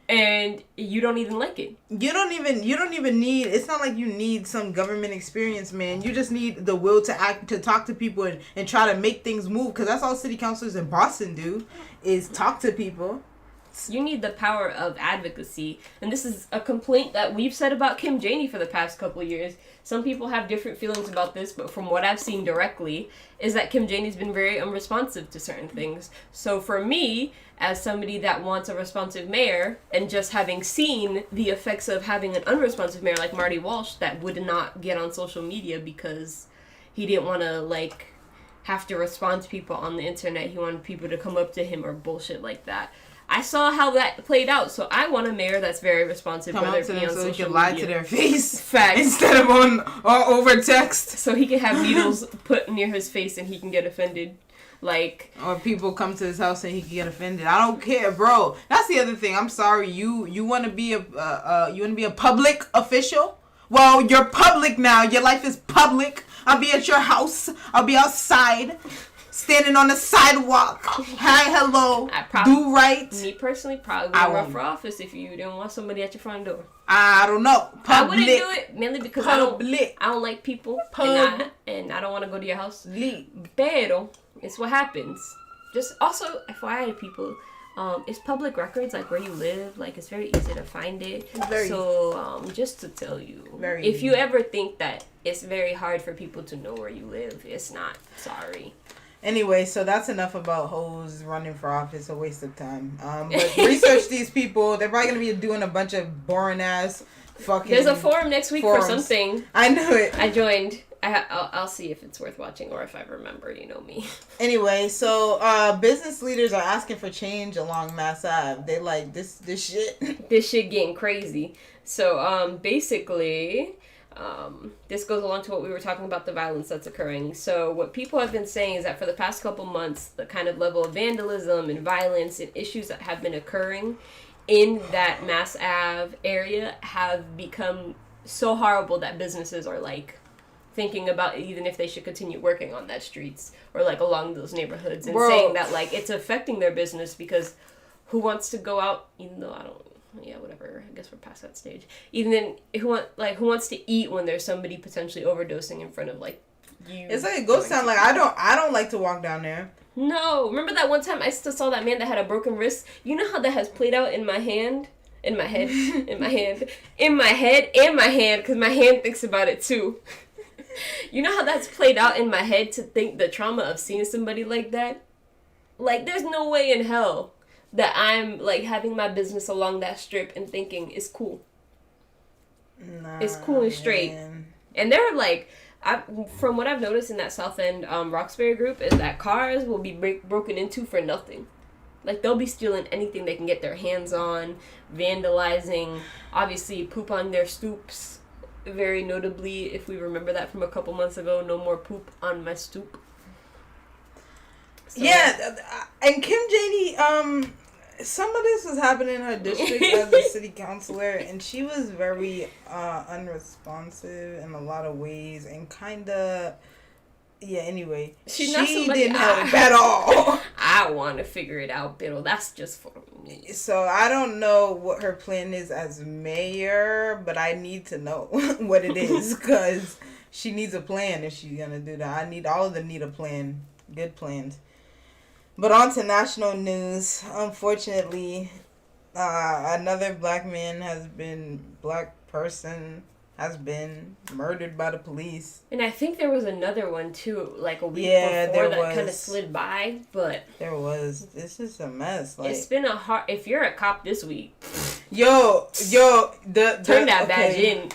and you don't even like it. You don't even need, it's not like you need some government experience, man. You just need the will to act, to talk to people and try to make things move. Because that's all city councilors in Boston do, is talk to people. facts. You need the power of advocacy. And this is a complaint that we've said about Kim Janey for the past couple of years. Some people have different feelings about this, but from what I've seen directly, is that Kim Janey's been very unresponsive to certain things. So for me, as somebody that wants a responsive mayor, and just having seen the effects of having an unresponsive mayor like Marty Walsh that would not get on social media because he didn't want to, like, have to respond to people on the internet. He wanted people to come up to him or bullshit like that. I saw how that played out, so I want a mayor that's very responsive. Come whether up to it be them on so he social can lie media. to their face. Facts. Instead of on or over text. So he can have needles put near his face and he can get offended. Like, or people come to his house and he can get offended. I don't care, bro. That's the other thing. I'm sorry. You want to be a public official? Well, you're public now. Your life is public. I'll be at your house. I'll be outside, standing on the sidewalk. Hi, hello. Do right. Me personally, probably would run for office if you didn't want somebody at your front door. I don't know. Public. I wouldn't do it mainly because I don't like people, and I don't want to go to your house. Pero it's what happens. Just also, FYI to people, it's public records, like where you live. Like, it's very easy to find it. Just to tell you, if you ever think that it's very hard for people to know where you live, it's not. Sorry. Anyway, so that's enough about hoes running for office. A waste of time. But research these people. They're probably gonna be doing a bunch of boring ass fucking. There's a forum next week for something. I knew it. I joined. I'll see if it's worth watching or if I remember. You know me. Anyway, so business leaders are asking for change along Mass Ave. They like this shit. This shit getting crazy. So basically. This goes along to what we were talking about, the violence that's occurring. So what people have been saying is that for the past couple months, the kind of level of vandalism and violence and issues that have been occurring in that Mass Ave area have become so horrible that businesses are like thinking about even if they should continue working on that streets or like along those neighborhoods and saying that like it's affecting their business because who wants to go out, even though I don't. Yeah, whatever. I guess we're past that stage. Even then, who wants to eat when there's somebody potentially overdosing in front of like you? It's like a ghost town. Like I don't like to walk down there. No, remember that one time I still saw that man that had a broken wrist. You know how that has played out in my hand, in my head, in my hand, in my head, and my hand, because my hand thinks about it too. You know how that's played out in my head to think the trauma of seeing somebody like that. Like, there's no way in hell that I'm, like, having my business along that strip and thinking it's cool. Nah, it's cool and straight. Man. And they're, like, from what I've noticed in that South End Roxbury group is that cars will be broken into for nothing. Like, they'll be stealing anything they can get their hands on, vandalizing, obviously poop on their stoops. Very notably, if we remember that from a couple months ago, no more poop on my stoop. So, yeah, and Kim Janey, some of this was happening in her district as a city councilor, and she was very unresponsive in a lot of ways, and kind of, anyway, she didn't help at all. I want to figure it out, but that's just for me. So I don't know what her plan is as mayor, but I need to know what it is, because she needs a plan if she's going to do that. All of them need a plan, good plans. But on to national news. Unfortunately, another black person has been murdered by the police. And I think there was another one too, like a week before that kind of slid by. But there was. This is a mess. Like, it's been a hard. If you're a cop this week, turn that badge in.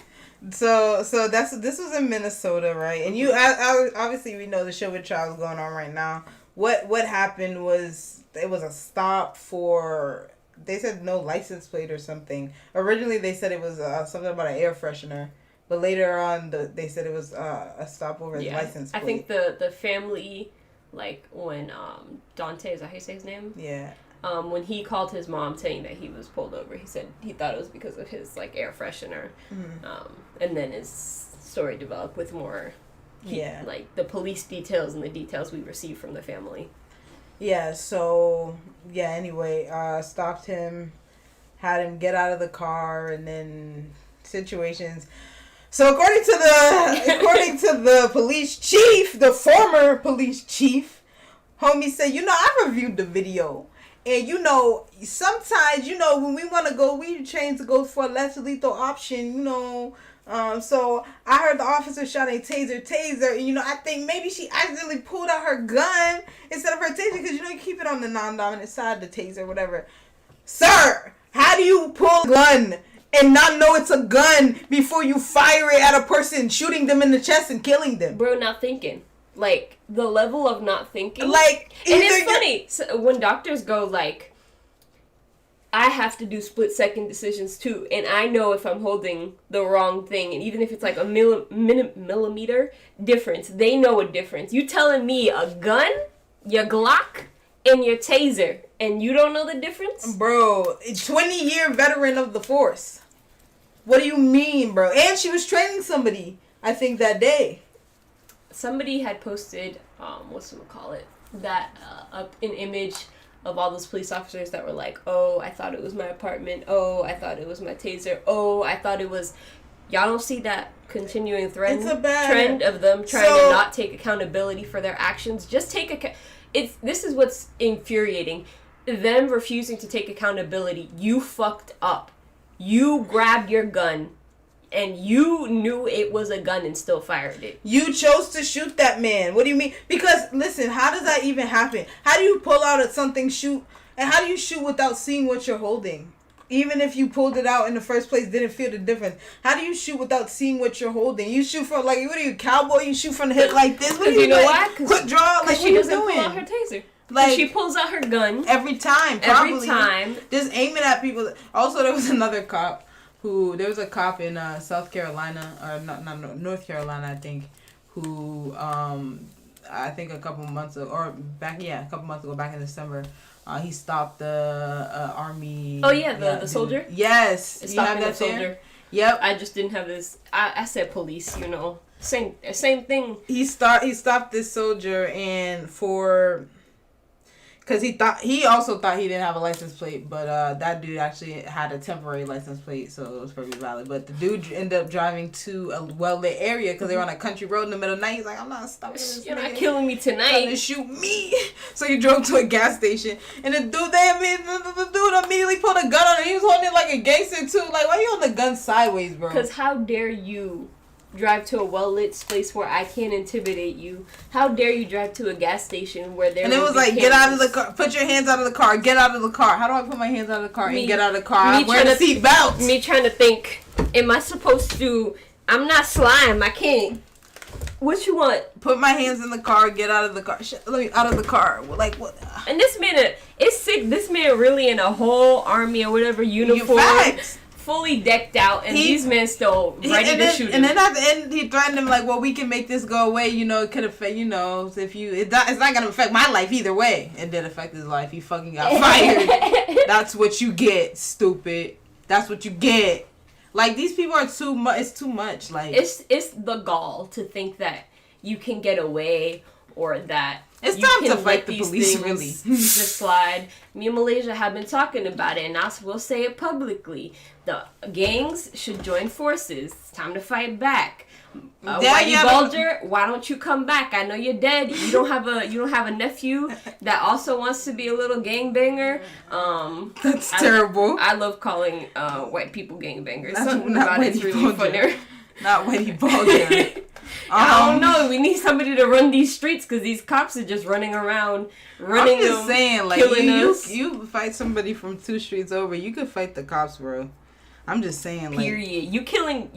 So this was in Minnesota, right? And obviously we know the show with trial is going on right now. What happened was it was a stop for, they said no license plate or something. Originally they said it was something about an air freshener, but later on they said it was a stop over his license plate. I think the family, like when Dante, is that how you say his name? Yeah. When he called his mom saying that he was pulled over, he said he thought it was because of his like air freshener. Mm-hmm. And then his story developed with more. Like the police details and the details we received from the family. Yeah, so anyway, stopped him, had him get out of the car, and then situations. So according to the police chief, the former police chief, homie said, I reviewed the video, And, sometimes, when we want to go, we train to go for a less lethal option, So I heard the officer shouting taser. And, I think maybe she accidentally pulled out her gun instead of her taser because, you keep it on the non-dominant side of the taser, whatever. Sir, how do you pull a gun and not know it's a gun before you fire it at a person, shooting them in the chest and killing them? Bro, not thinking. Like, the level of not thinking. Like, and it's funny. So when doctors go, like, I have to do split-second decisions, too. And I know if I'm holding the wrong thing. And even if it's, like, a millimeter difference, they know a difference. You telling me a gun, your Glock, and your taser, and you don't know the difference? Bro, 20-year veteran of the force. What do you mean, bro? And she was training somebody, I think, that day. Somebody had posted, that an image of all those police officers that were like, oh, I thought it was my apartment. Oh, I thought it was my taser. Oh, I thought it was... Y'all don't see that continuing trend of them trying to not take accountability for their actions. Just take this is what's infuriating. Them refusing to take accountability. You fucked up. You grabbed your gun. And you knew it was a gun and still fired it. You chose to shoot that man. What do you mean? Because, listen, how does that even happen? How do you pull out something, shoot, and how do you shoot without seeing what you're holding? Even if you pulled it out in the first place, didn't feel the difference. How do you shoot without seeing what you're holding? You shoot from, what are you, cowboy? You shoot from the hip like this? What do you know why? Quick draw? Because she doesn't pull out her taser. Like, she pulls out her gun. Every time, probably. Every time. Just aiming at people. Also, there was another cop. There was a cop in South Carolina, or not North Carolina, I think, who, I think a couple months ago, back in December, he stopped the Army. Oh, yeah, the soldier? Yes. You have that soldier. There? Yep. I just didn't have this. I said police, Same thing. He stopped this soldier, and because he also thought he didn't have a license plate, but that dude actually had a temporary license plate, so it was perfectly valid. But the dude ended up driving to a well-lit area because they were on a country road in the middle of the night. He's like, I'm not stopping this. You're not killing me tonight. Trying to shoot me. So he drove to a gas station, and the dude immediately pulled a gun on him. He was holding it like a gangster too. Like, why are you holding the gun sideways, bro? Because how dare you drive to a well-lit place where I can't intimidate you? How dare you drive to a gas station where there... And it was like, get out of the car. Put your hands out of the car. Get out of the car. How do I put my hands out of the car and get out of the car? I'm wearing a seatbelt. Me trying to think, am I supposed to... I'm not slime. I can't... What you want? Put my hands in the car. Get out of the car. Let me out of the car. Like, what? And this man, it's sick. This man really in a whole army or whatever uniform. Facts. Fully decked out, and these men still ready to shoot him. And then at the end, he threatened him like, "Well, we can make this go away. It could affect, if it's not gonna affect my life either way." It did affect his life. He fucking got fired. That's what you get, stupid. That's what you get. Like, these people are too much. It's too much. Like, it's the gall to think that you can get away or that. It's time to fight the police, really. Just slide. Me and Malaysia have been talking about it, and I will say it publicly. The gangs should join forces. It's time to fight back. Whitey Bulger, why don't you come back? I know you're dead. You don't have a nephew that also wants to be a little gangbanger. That's terrible. I love calling white people gangbangers. That's Something about it's really funnier. Not Whitey Bulger. I don't know. We need somebody to run these streets because these cops are just running around, running them, I'm just saying, like, killing us. You fight somebody from 2 streets over, you could fight the cops, bro. I'm just saying, like... Period. You killing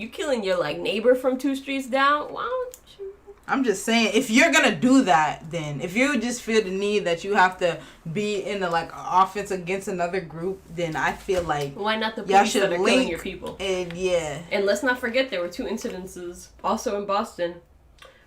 your, like, neighbor from 2 streets down? Why don't you... I'm just saying, if you're gonna do that, then if you just feel the need that you have to be in the, like, offense against another group, then I feel like... Why not the police that are killing your people? And, yeah. And let's not forget, there were 2 incidences, also in Boston,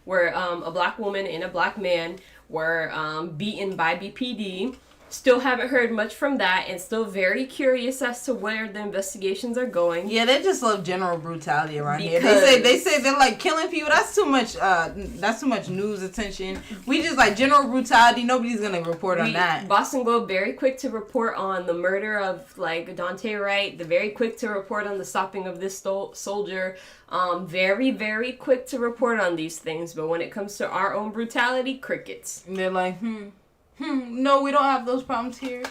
where a black woman and a black man were beaten by BPD. Still haven't heard much from that, and still very curious as to where the investigations are going. Yeah, they just love general brutality around here. They say they're like killing people. That's too much. That's too much news attention. We just like general brutality. Nobody's gonna report on that. Boston Globe very quick to report on the murder of like Dante Wright. They're very quick to report on the stopping of this soldier. Very, very quick to report on these things. But when it comes to our own brutality, crickets. And they're like, no, we don't have those problems here.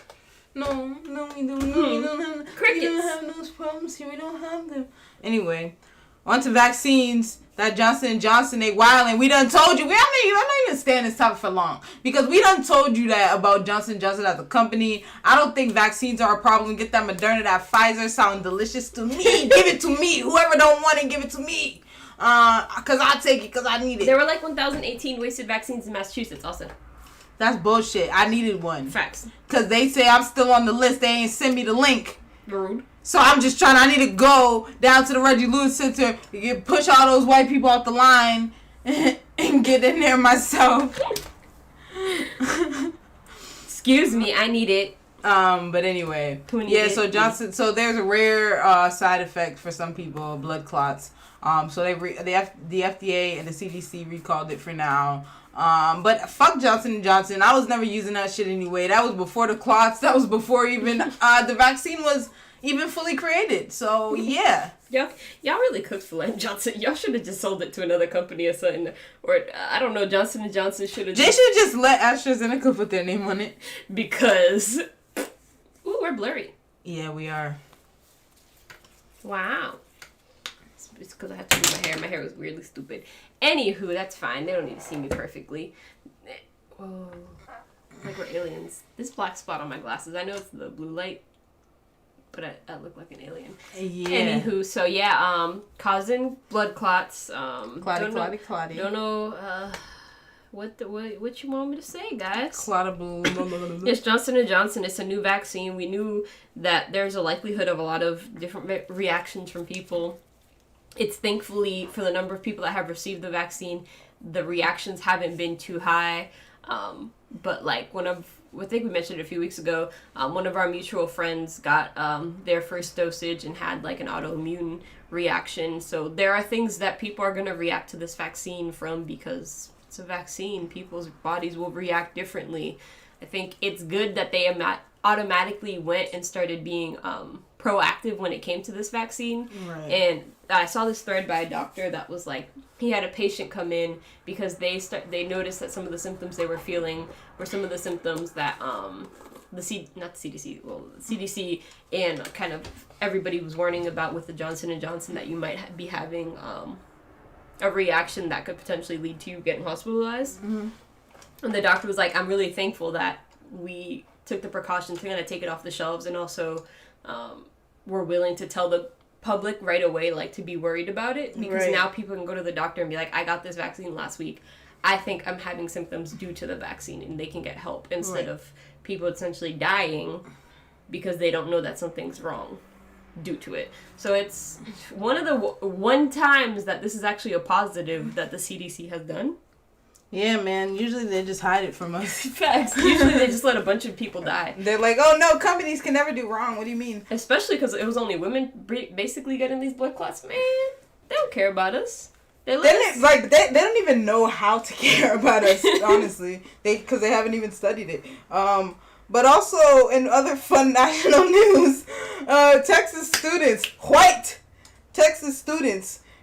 No, we don't. No, we don't have. Crickets. We don't have those problems here. We don't have them. Anyway, on to vaccines. That Johnson & Johnson, they wildin'. We done told you. I'm not even staying this topic for long. Because we done told you that about Johnson & Johnson as a company. I don't think vaccines are a problem. Get that Moderna, that Pfizer sound delicious to me. Give it to me. Whoever don't want it, give it to me. Because I'll take it because I need it. There were like 1,018 wasted vaccines in Massachusetts also. That's bullshit. I needed one. Facts. Because they say I'm still on the list. They ain't send me the link. Rude. So I'm just I need to go down to the Reggie Lewis Center, push all those white people out the line, and get in there myself. Excuse me, I need it. But anyway. So Johnson, so there's a rare side effect for some people, blood clots. So the FDA and the CDC recalled it for now. But fuck Johnson & Johnson. I was never using that shit anyway. That was before the clots. That was before even the vaccine was even fully created. So yeah. Y'all really cooked for Len Johnson. Y'all should have just sold it to another company or something. Or I don't know, Johnson & Johnson should have. They should just let AstraZeneca put their name on it. Because ooh, we're blurry. Yeah, we are. Wow. It's because I have to do my hair. My hair was weirdly stupid. Anywho, that's fine. They don't need to see me perfectly. Whoa. Like we're aliens. This black spot on my glasses. I know it's the blue light, but I look like an alien. Yeah. Anywho, so yeah, causing blood clots. Clotty. Don't know what you want me to say, guys. Clotable. It's Johnson & Johnson. It's a new vaccine. We knew that there's a likelihood of a lot of different reactions from people. It's thankfully, for the number of people that have received the vaccine, the reactions haven't been too high. But like I think we mentioned it a few weeks ago, one of our mutual friends got their first dosage and had like an autoimmune reaction. So there are things that people are going to react to this vaccine from because it's a vaccine. People's bodies will react differently. I think it's good that they automatically went and started being proactive when it came to this vaccine. Right. And I saw this thread by a doctor that was like, he had a patient come in because they noticed that some of the symptoms they were feeling were some of the symptoms that the CDC and kind of everybody was warning about with the Johnson & Johnson, that you might be having a reaction that could potentially lead to you getting hospitalized. Mm-hmm. And the doctor was like, I'm really thankful that we took the precaution to kind of take it off the shelves, and also we're willing to tell the public right away, like, to be worried about it, because now people can go to the doctor and be like, I got this vaccine last week. I think I'm having symptoms due to the vaccine, and they can get help instead of people essentially dying because they don't know that something's wrong due to it. So it's one of the one times that this is actually a positive that the CDC has done. Yeah, man. Usually they just hide it from us. Facts. Usually they just let a bunch of people die. They're like, oh no, companies can never do wrong. What do you mean? Especially because it was only women basically getting these blood clots. Man, they don't care about us. They don't even know how to care about us, honestly. Because they haven't even studied it. But also, in other fun national news, Texas students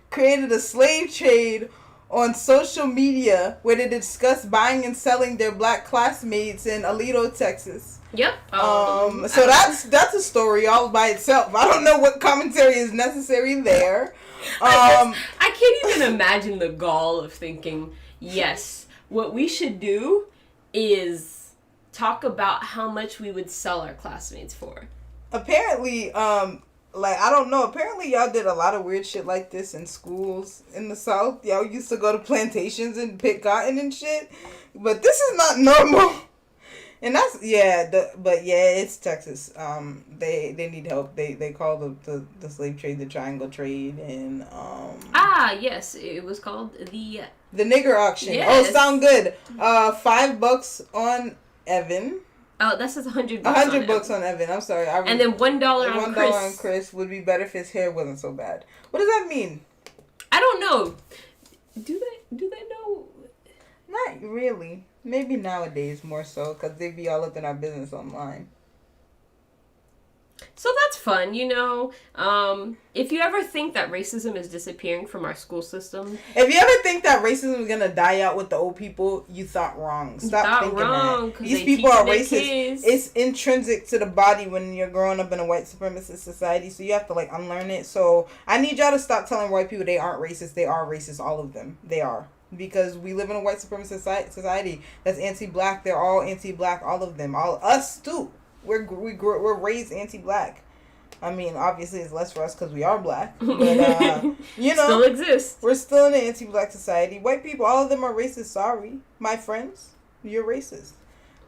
created a slave trade on social media where they discussed buying and selling their black classmates in Alito, Texas. Yep. So that's a story all by itself. I don't know what commentary is necessary there. I can't even imagine the gall of thinking, yes, what we should do is talk about how much we would sell our classmates for. Apparently, I don't know. Apparently, y'all did a lot of weird shit like this in schools in the South. Y'all used to go to plantations and pick cotton and shit. But this is not normal. And that's, it's Texas. They need help. They call the slave trade the triangle trade. And, yes. It was called the nigger auction. Yes. Oh, sound good. $5 on Evan. Oh, that says $100. $100 on Evan. I'm sorry. And then $1 on Chris. $1 on Chris would be better if his hair wasn't so bad. What does that mean? I don't know. Do they know? Not really. Maybe nowadays more so, because they be all up in our business online. So that's fun, you know. If you ever think that racism is disappearing from our school system, if you ever think that racism is gonna die out with the old people, you thought wrong. Stop thinking that. These people are racist. Kids. It's intrinsic to the body when you're growing up in a white supremacist society, so you have to like unlearn it. So I need y'all to stop telling white people they aren't racist. They are racist, all of them. They are. Because we live in a white supremacist society that's anti-black. They're all anti-black, all of them. All us too. We're raised anti-black. I mean, obviously it's less for us because we are black. But, you know. Still exists. We're still in an anti-black society. White people, all of them are racist. Sorry. My friends, you're racist.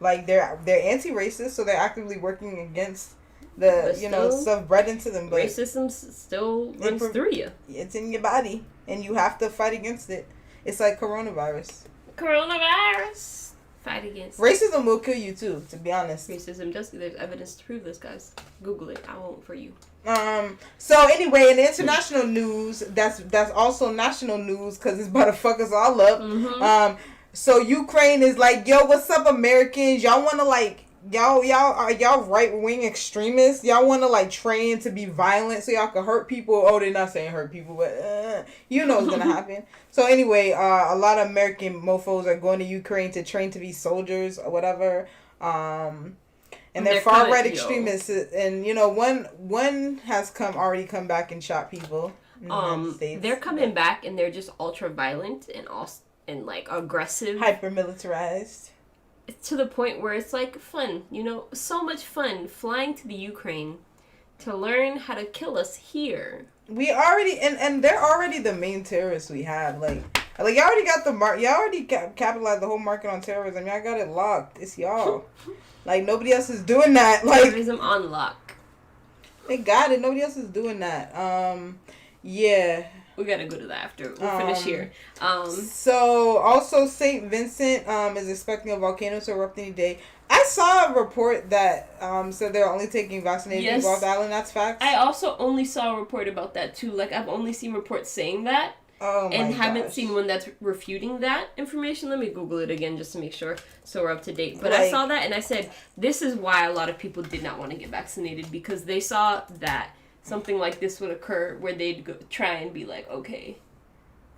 Like, they're anti-racist, so they're actively working against the, you know, stuff bred into them. But racism still runs through you. It's in your body, and you have to fight against it. It's like coronavirus. Fight against. Racism will kill you too, to be honest. Racism does. There's evidence to prove this, guys. Google it. I won't for you. So anyway, in the international news, that's also national news because it's about to fuck us all up. Mm-hmm. So Ukraine is like, yo, what's up, Americans? Y'all want to like, y'all right-wing extremists? Y'all want to like train to be violent so y'all can hurt people? Oh, they're not saying hurt people, but you know what's gonna happen. So anyway, a lot of American mofos are going to Ukraine to train to be soldiers or whatever. And they're far right extremists, and you know one has already come back and shot people. In the United States. They're coming back and they're just ultra violent and like aggressive, hyper militarized. To the point where it's like fun, you know, so much fun flying to the Ukraine to learn how to kill us here. We already and they're already the main terrorists we have. Like y'all already got the y'all already capitalized the whole market on terrorism. Y'all got it locked. It's y'all. Like nobody else is doing that. Like terrorism on lock. They got it. Nobody else is doing that. Yeah. We gotta go to that after we'll finish here. So also St. Vincent is expecting a volcano to erupt any day. I saw a report that said they're only taking vaccinated people off the island. That's facts. I also only saw a report about that too. Like I've only seen reports saying that. Oh my And gosh. haven't seen one that's refuting that information. Let me Google it again just to make sure so we're up to date. But I saw that and I said, this is why a lot of people did not want to get vaccinated, because they saw that something like this would occur where they'd try and be like, okay,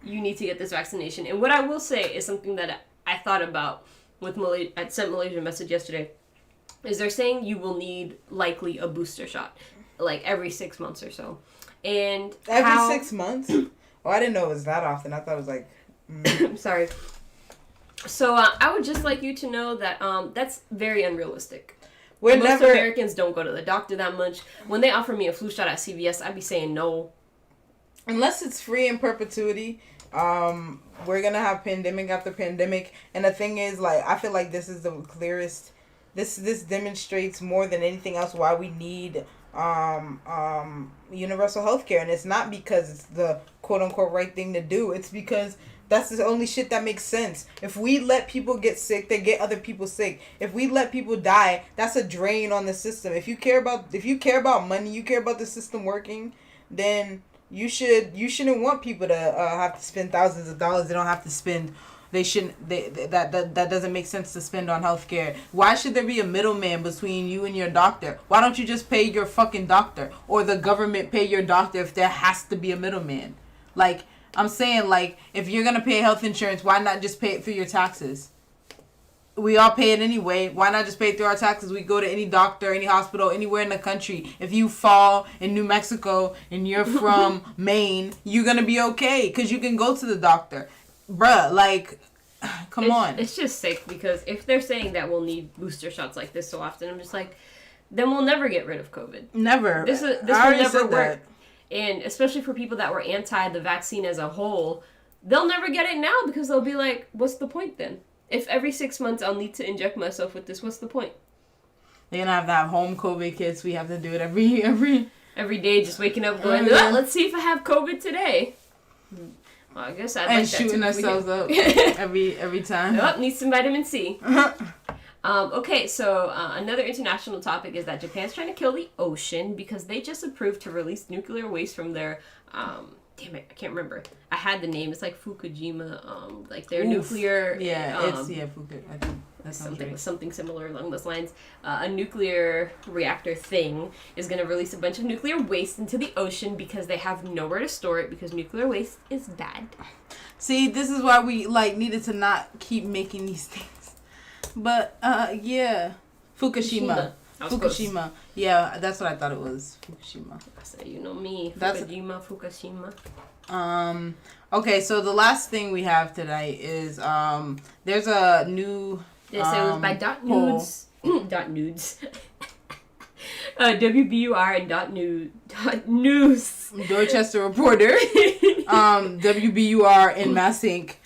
you need to get this vaccination. And what I will say is something that I thought about with Malaysia. I sent Malaysia a message yesterday. Is they're saying you will need likely a booster shot, like every 6 months or so. And every 6 months? Oh, I didn't know it was that often. I thought it was like... I'm sorry. So I would just like you to know that that's very unrealistic. Most Americans don't go to the doctor that much. When they offer me a flu shot at CVS, I'd be saying no. Unless it's free in perpetuity, we're going to have pandemic after pandemic. And the thing is, like, I feel like this is the clearest... This demonstrates more than anything else why we need... universal health care, and it's not because it's the quote-unquote right thing to do. It's because that's the only shit that makes sense. If we let people get sick, they get other people sick. If we let people die, that's a drain on the system. If you care about money, you care about the system working, then you shouldn't want people to have to spend thousands of dollars they don't have to spend. That doesn't make sense to spend on healthcare. Why should there be a middleman between you and your doctor? Why don't you just pay your fucking doctor, or the government pay your doctor if there has to be a middleman? Like, I'm saying, like, if you're gonna pay health insurance, why not just pay it through your taxes? We all pay it anyway. Why not just pay it through our taxes? We go to any doctor, any hospital, anywhere in the country. If you fall in New Mexico and you're from Maine, you're gonna be okay because you can go to the doctor. Bruh, like, come on. It's just sick because if they're saying that we'll need booster shots like this so often, I'm just like, then we'll never get rid of COVID. Never. This will never work. And especially for people that were anti the vaccine as a whole, they'll never get it now because they'll be like, what's the point then? If every 6 months I'll need to inject myself with this, what's the point? They're gonna have that home COVID kits. We have to do it every day, just waking up going, let's see if I have COVID today. Well, I guess I'd like that shooting ourselves up every time. Oh, need some vitamin C. Okay, so another international topic is that Japan's trying to kill the ocean because they just approved to release nuclear waste from their damn it, I can't remember. I had the name. It's like Fukushima, like their nuclear. Yeah, Fukushima, I think. something similar along those lines. A nuclear reactor thing is going to release a bunch of nuclear waste into the ocean because they have nowhere to store it because nuclear waste is bad. See, this is why we needed to not keep making these things. But yeah, Fukushima. Fukushima. Yeah, that's what I thought it was. Fukushima. I say, you know me. Fukushima. Okay, so the last thing we have today is there's a new it was by Nudes. Nudes. WBUR and News. Dorchester Reporter. WBUR and Mass Inc.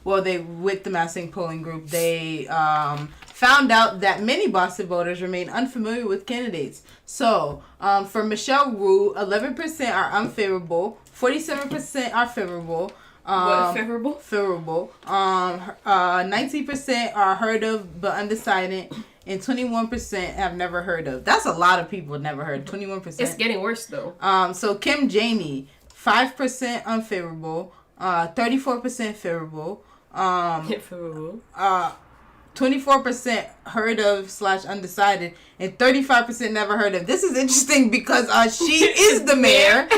With the Mass Inc. polling group, they found out that many Boston voters remain unfamiliar with candidates. So, for Michelle Wu, 11% are unfavorable, 47% are favorable. What, favorable? Favorable. 19% are heard of but undecided, and 21% have never heard of. That's a lot of people never heard. 21%. It's getting worse though. So Kim Janey, 5% unfavorable, 34% favorable. Favorable. 24% heard of / undecided, and 35% never heard of. This is interesting because she is the mayor.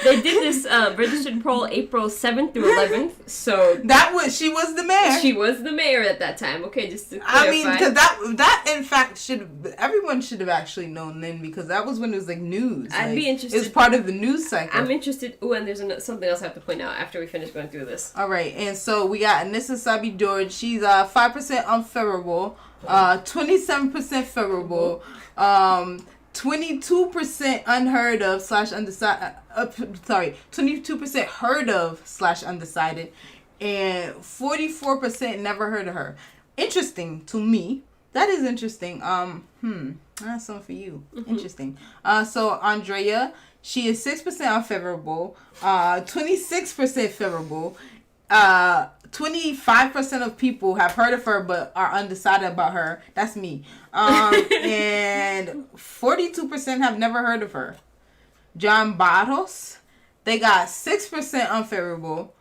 So they did this registered poll April 7th through 11th. So she was the mayor. She was the mayor at that time. Okay, just to clarify. I mean, because that in fact everyone should have actually known then, because that was when it was like news. I'd be interested. It was part of the news cycle. I'm interested. Oh, and there's something else I have to point out after we finish going through this. All right, and so we got Anissa Sabi George. She's 5% unfavorable, 27% favorable, 22% unheard of / undecided. 22% heard of / undecided, and 44% never heard of her. Interesting to me. That is interesting. That's something for you. Mm-hmm. Interesting. So Andrea, she is 6% unfavorable, 26% favorable. 25% of people have heard of her but are undecided about her. That's me. And 42% have never heard of her. John Barros, they got 6% unfavorable,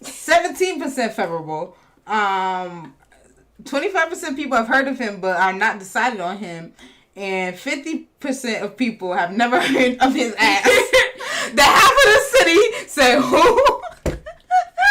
17% favorable. 25% people have heard of him but are not decided on him. And 50% of people have never heard of his ass. The half of the city said, who?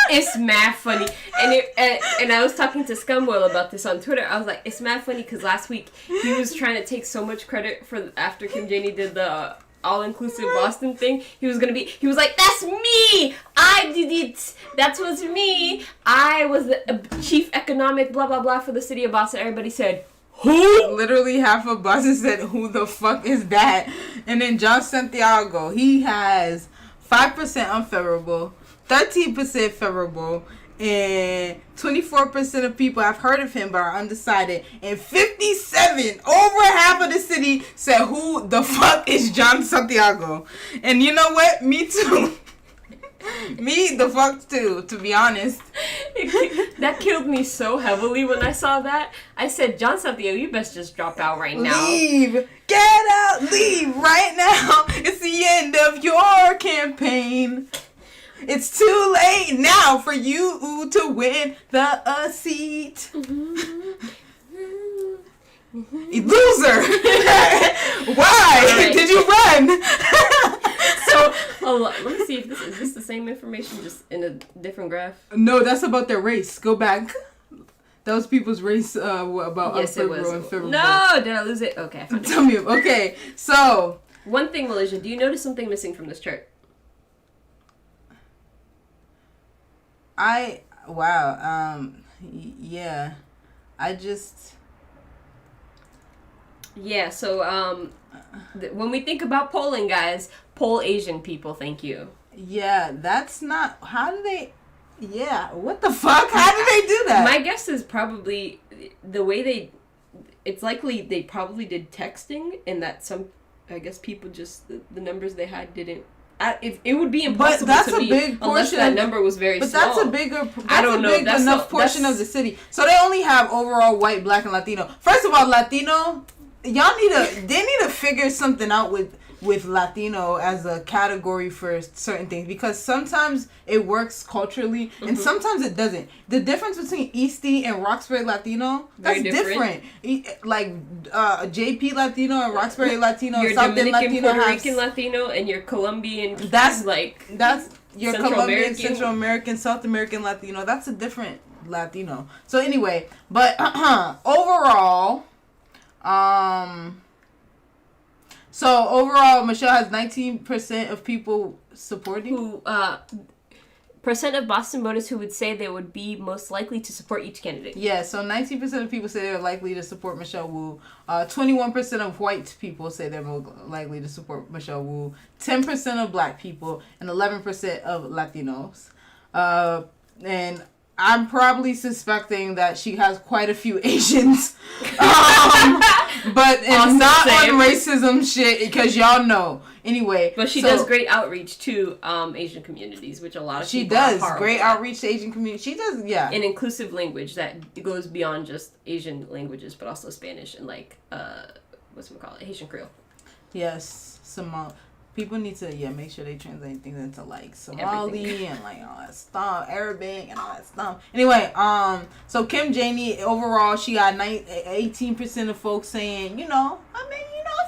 It's mad funny. And I was talking to Scumwell about this on Twitter. I was like, it's mad funny because last week he was trying to take so much credit for after Kim Janey did the all-inclusive Boston thing. He was like, that's me! I did it! That was me! I was the chief economic blah blah blah for the city of Boston. Everybody said, who? Literally half of Boston said, who the fuck is that? And then John Santiago, he has 5% unfavorable, 13% favorable, and 24% of people have heard of him but are undecided, and 57, over half of the city said, who the fuck is John Santiago? And you know what? Me too. Me the fuck too, to be honest. That killed me so heavily when I saw that. I said, John Santiago, you best just drop out right now. Leave. Get out. Leave right now. It's the end of your campaign. It's too late now for you to win the seat. Loser! Why did you run? So, let me see if is this the same information, just in a different graph? No, that's about their race. Go back. That was people's race about yes, it was. unfavorable. No, did I lose it? Okay. Tell me. Okay, so one thing, Malaysia, do you notice something missing from this chart? Yeah. I just... Yeah, so, when we think about polling, guys, poll Asian people, thank you. Yeah, that's not... How do they... Yeah, what the fuck? How do they do that? My guess is probably the way they... It's likely they probably did texting, and that some... I guess people just... The numbers they had didn't... It would be impossible to me unless that number was very small. But that's a bigger... That's enough portion of the city. So they only have overall white, black, and Latino. First of all, Latino... They need to figure something out with with Latino as a category for certain things, because sometimes it works culturally and sometimes it doesn't. The difference between Eastie and Roxbury Latino, that's different. Like JP Latino and Roxbury Latino, your South Dominican, Latino, Puerto Rican Latino, and your Colombian. That's your Central Colombian, American. Central American, South American Latino. That's a different Latino. So anyway, but overall, Michelle has 19% of people supporting. Percent of Boston voters who would say they would be most likely to support each candidate. Yeah, so 19% of people say they're likely to support Michelle Wu. 21% of white people say they're more likely to support Michelle Wu. 10% of black people and 11% of Latinos. And I'm probably suspecting that she has quite a few Asians. But it's awesome, not on racism shit, because y'all know. Anyway. But she does great outreach to Asian communities, which a lot of people She does great outreach to Asian communities. She does, yeah. An inclusive language that goes beyond just Asian languages, but also Spanish and Haitian Creole. Yes, people need to make sure they translate things into like Somali and like all that stuff, Arabic and all that stuff. Anyway, so Kim Janey overall she got 18% of folks saying, I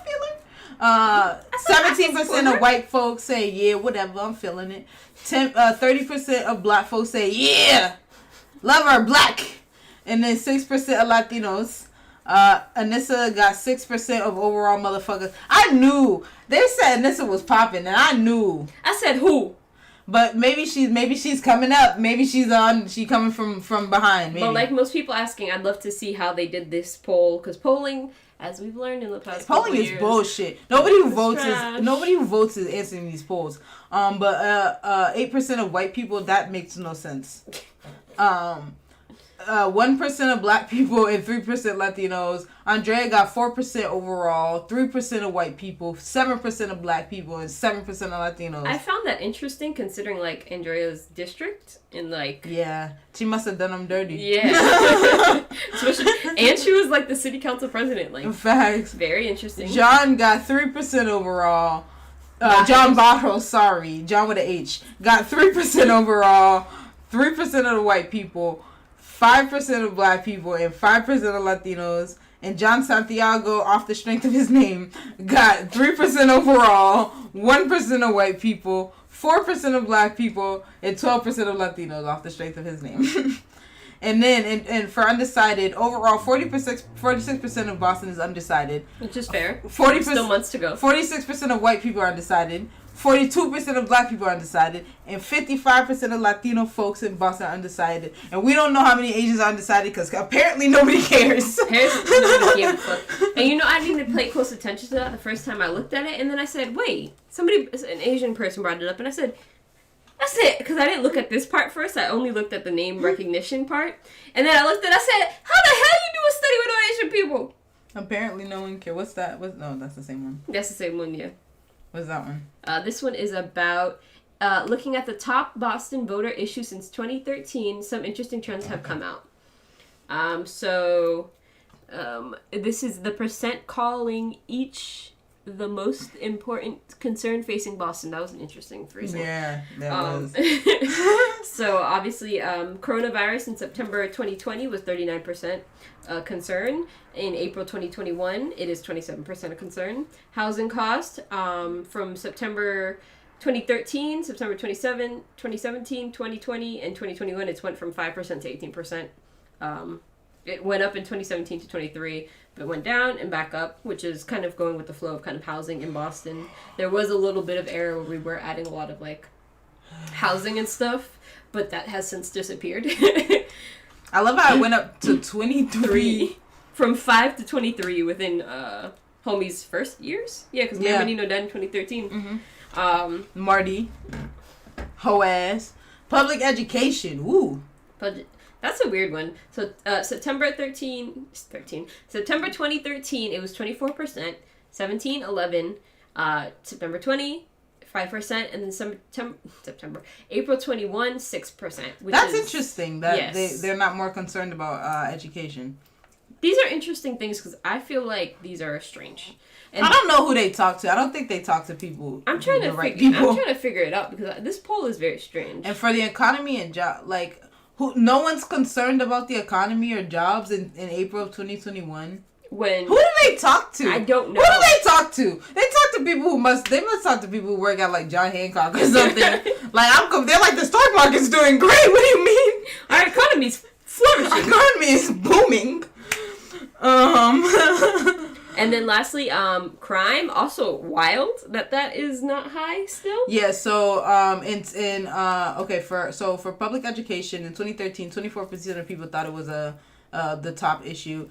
feel it. 17% of white folks say yeah, whatever, I'm feeling it. 30% of black folks say yeah, love her black, and then 6% of Latinos. Anissa got 6% of overall motherfuckers. I knew they said Anissa was popping, and I knew. I said who? But maybe she's coming up. Maybe she coming from behind. Maybe. But like most people asking, I'd love to see how they did this poll, because polling, as we've learned in the past, polling is bullshit. Nobody who votes is answering these polls. But 8% of white people, that makes no sense. 1% of black people and 3% Latinos. Andrea got 4% overall, 3% of white people, 7% of black people, and 7% of Latinos. I found that interesting, considering like Andrea's district and like. Yeah, she must have done them dirty. Yeah, and she was like the city council president. Like, facts. Very interesting. John got 3% overall. John Barros, sorry, John with an H, got 3% overall, 3% of the white people, 5% of black people, and 5% of Latinos. And John Santiago, off the strength of his name, got 3% overall, 1% of white people, 4% of black people, and 12% of Latinos off the strength of his name. And then, and for undecided, overall, 46% of Boston is undecided. Which is fair. 40%, still months to go. 46% of white people are undecided. 42% of black people are undecided, and 55% of Latino folks in Boston are undecided. And we don't know how many Asians are undecided because apparently nobody cares. Nobody gives a fuck. And I didn't even pay close attention to that the first time I looked at it, and then I said, wait, an Asian person brought it up, and I said, that's it, because I didn't look at this part first. I only looked at the name recognition part, and then I looked at it, I said, how the hell you do a study with no Asian people? Apparently no one cares. What's that? No, that's the same one. That's the same one, yeah. What's that one? This one is about looking at the top Boston voter issues since 2013. Some interesting trends have come out. This is the percent calling each the most important concern facing Boston. That was an interesting phrasing. Yeah, that was. So obviously, coronavirus in September 2020 was 39% concern. In April 2021, it is 27% of concern. Housing cost from September 2013, September 2017, 2020, and 2021, it's went from 5% to 18%. It went up in 2017 to 23, but went down and back up, which is kind of going with the flow of kind of housing in Boston. There was a little bit of era where we were adding a lot of like housing and stuff, but that has since disappeared. I love how it went up to 23. From 5 to 23 within Homie's first years. Yeah, because Mayor Menino died in 2013. Mm-hmm. Marty. Ho-ass. Public education. Woo. That's a weird one. So September 2013, it was 24%. 17, 11. September 20, 5%, and then April 21, 6%. That's interesting that they're not more concerned about education. These are interesting things because I feel like these are strange. And I don't know who they talk to. I don't think they talk to people. I'm trying to figure it out because this poll is very strange. And for the economy and job, like, no one's concerned about the economy or jobs in April of 2021. Who do they talk to? I don't know. Who do they talk to? They talk to people who must talk to people who work at like John Hancock or something. They're like, the stock market's doing great. What do you mean? Our economy's flourishing. Our economy is booming. And then lastly, crime, also wild that is not high still. Yeah, so for public education in 2013, 24% of people thought it was the top issue,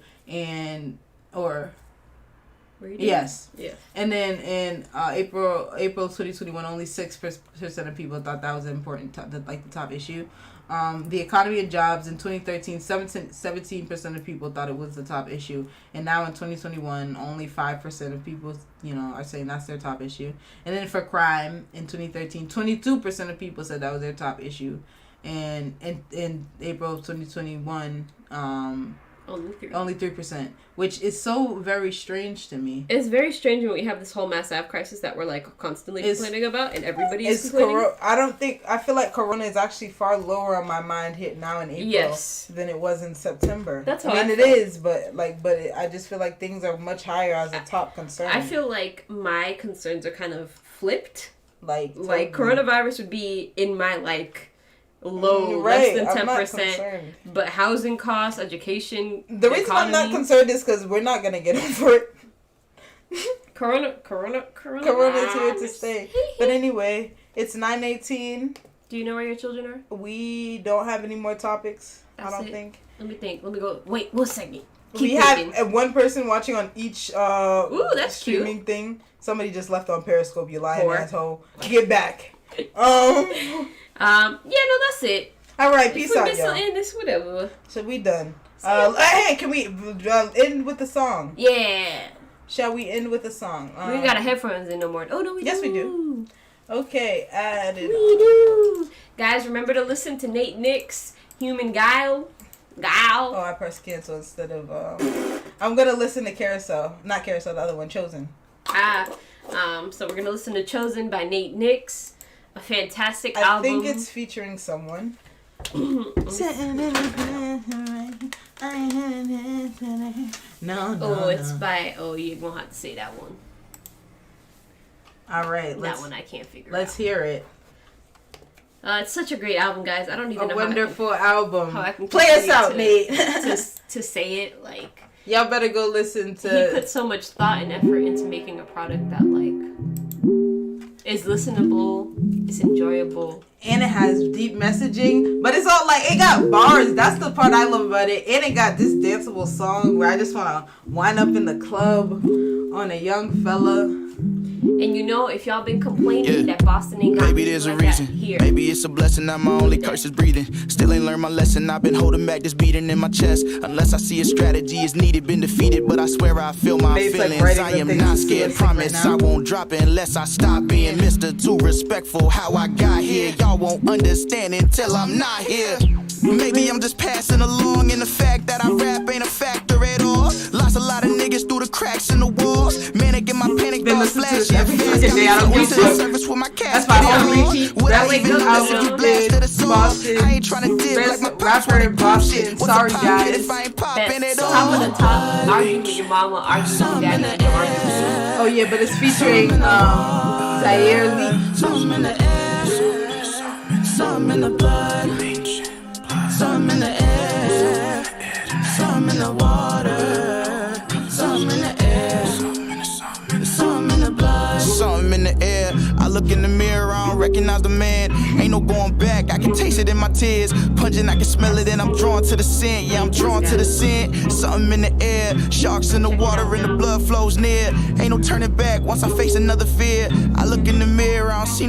yes. Yeah. And then in April 2021, only 6% of people thought that was important, the top issue. The economy and jobs in 2013, 17% of people thought it was the top issue, and now in 2021, only 5% of people, are saying that's their top issue. And then for crime in 2013, 22% of people said that was their top issue, and in April of 2021, only 3%, which is so very strange to me. It's very strange when we have this whole mass AF crisis that we're like constantly complaining about, and everybody is complaining. I feel like Corona is actually far lower on my mind hit now in April than it was in September. That's how it is, I just feel like things are much higher as a top concern. I feel like my concerns are kind of flipped. Like coronavirus would be in my low, less than 10%, but housing costs, education, the reason I'm not concerned is because we're not gonna get over it. Corona is here to stay. But anyway, it's 9:18. Do you know where your children are? We don't have any more topics. I don't think. Let me think. Let me go. Wait, what segment? We have one person watching on each that's streaming cute. thing. Somebody just left on Periscope. You lying asshole. Get back. That's it. All right, peace out, y'all. This whatever. So we done. Hey, can we end with the song? Yeah. Shall we end with a song? We ain't got our headphones in no more. Oh no, we do. Yes, we do. Okay, we do. Guys, remember to listen to Nate Nick's Human Guile. Oh, I pressed cancel instead of. I'm gonna listen to Carousel, not Carousel, the other one, Chosen. So we're gonna listen to Chosen by Nate Nick's. A fantastic album. I think it's featuring someone. No. It's by. Oh, you're gonna have to say that one. All right, that one I can't figure. Let's hear it. It's such a great album, guys. I don't even know. A wonderful album. How I can play us out, Nate. to say it like. Y'all better go listen to. He put so much thought and effort into making a product that is listenable, it's enjoyable, and it has deep messaging, but it's all it got bars. That's the part I love about it. And it got this danceable song where I just want to wind up in the club on a young fella. And if y'all been complaining that Boston ain't got maybe there's a reason. Maybe it's a blessing that my only curse is breathing. Still ain't learned my lesson. I've been holding back this beating in my chest. Unless I see a strategy is needed, been defeated. But I swear I feel my feelings. I am not scared. Promise I won't drop it unless I stop being Mr. Too Respectful. How I got here, y'all won't understand until I'm not here. Maybe I'm just passing along in the fact that I rap ain't a factor at all. Lost a lot of niggas through the cracks in the walls. Manic in my panic thoughts flashing. Every fucking day I don't reach it. That's my whole repeat. That way good album played Boston. I ain't trying to dip like my rapper in Boston. Sorry guys. Top of the top, arguing with your mama, arguing with your daddy. Oh yeah, but it's featuring Zaire Lee. Something in the air, something in the blood, something in the air, something in the water, something in the air, something in the blood, something in the air. I look in the mirror, I don't recognize the man. Ain't no going back, I can taste it in my tears. Pungent, I can smell it and I'm drawn to the scent. Yeah, I'm drawn to the scent. Something in the air, sharks in the water and the blood flows near. Ain't no turning back once I face another fear. I look in the mirror, I don't see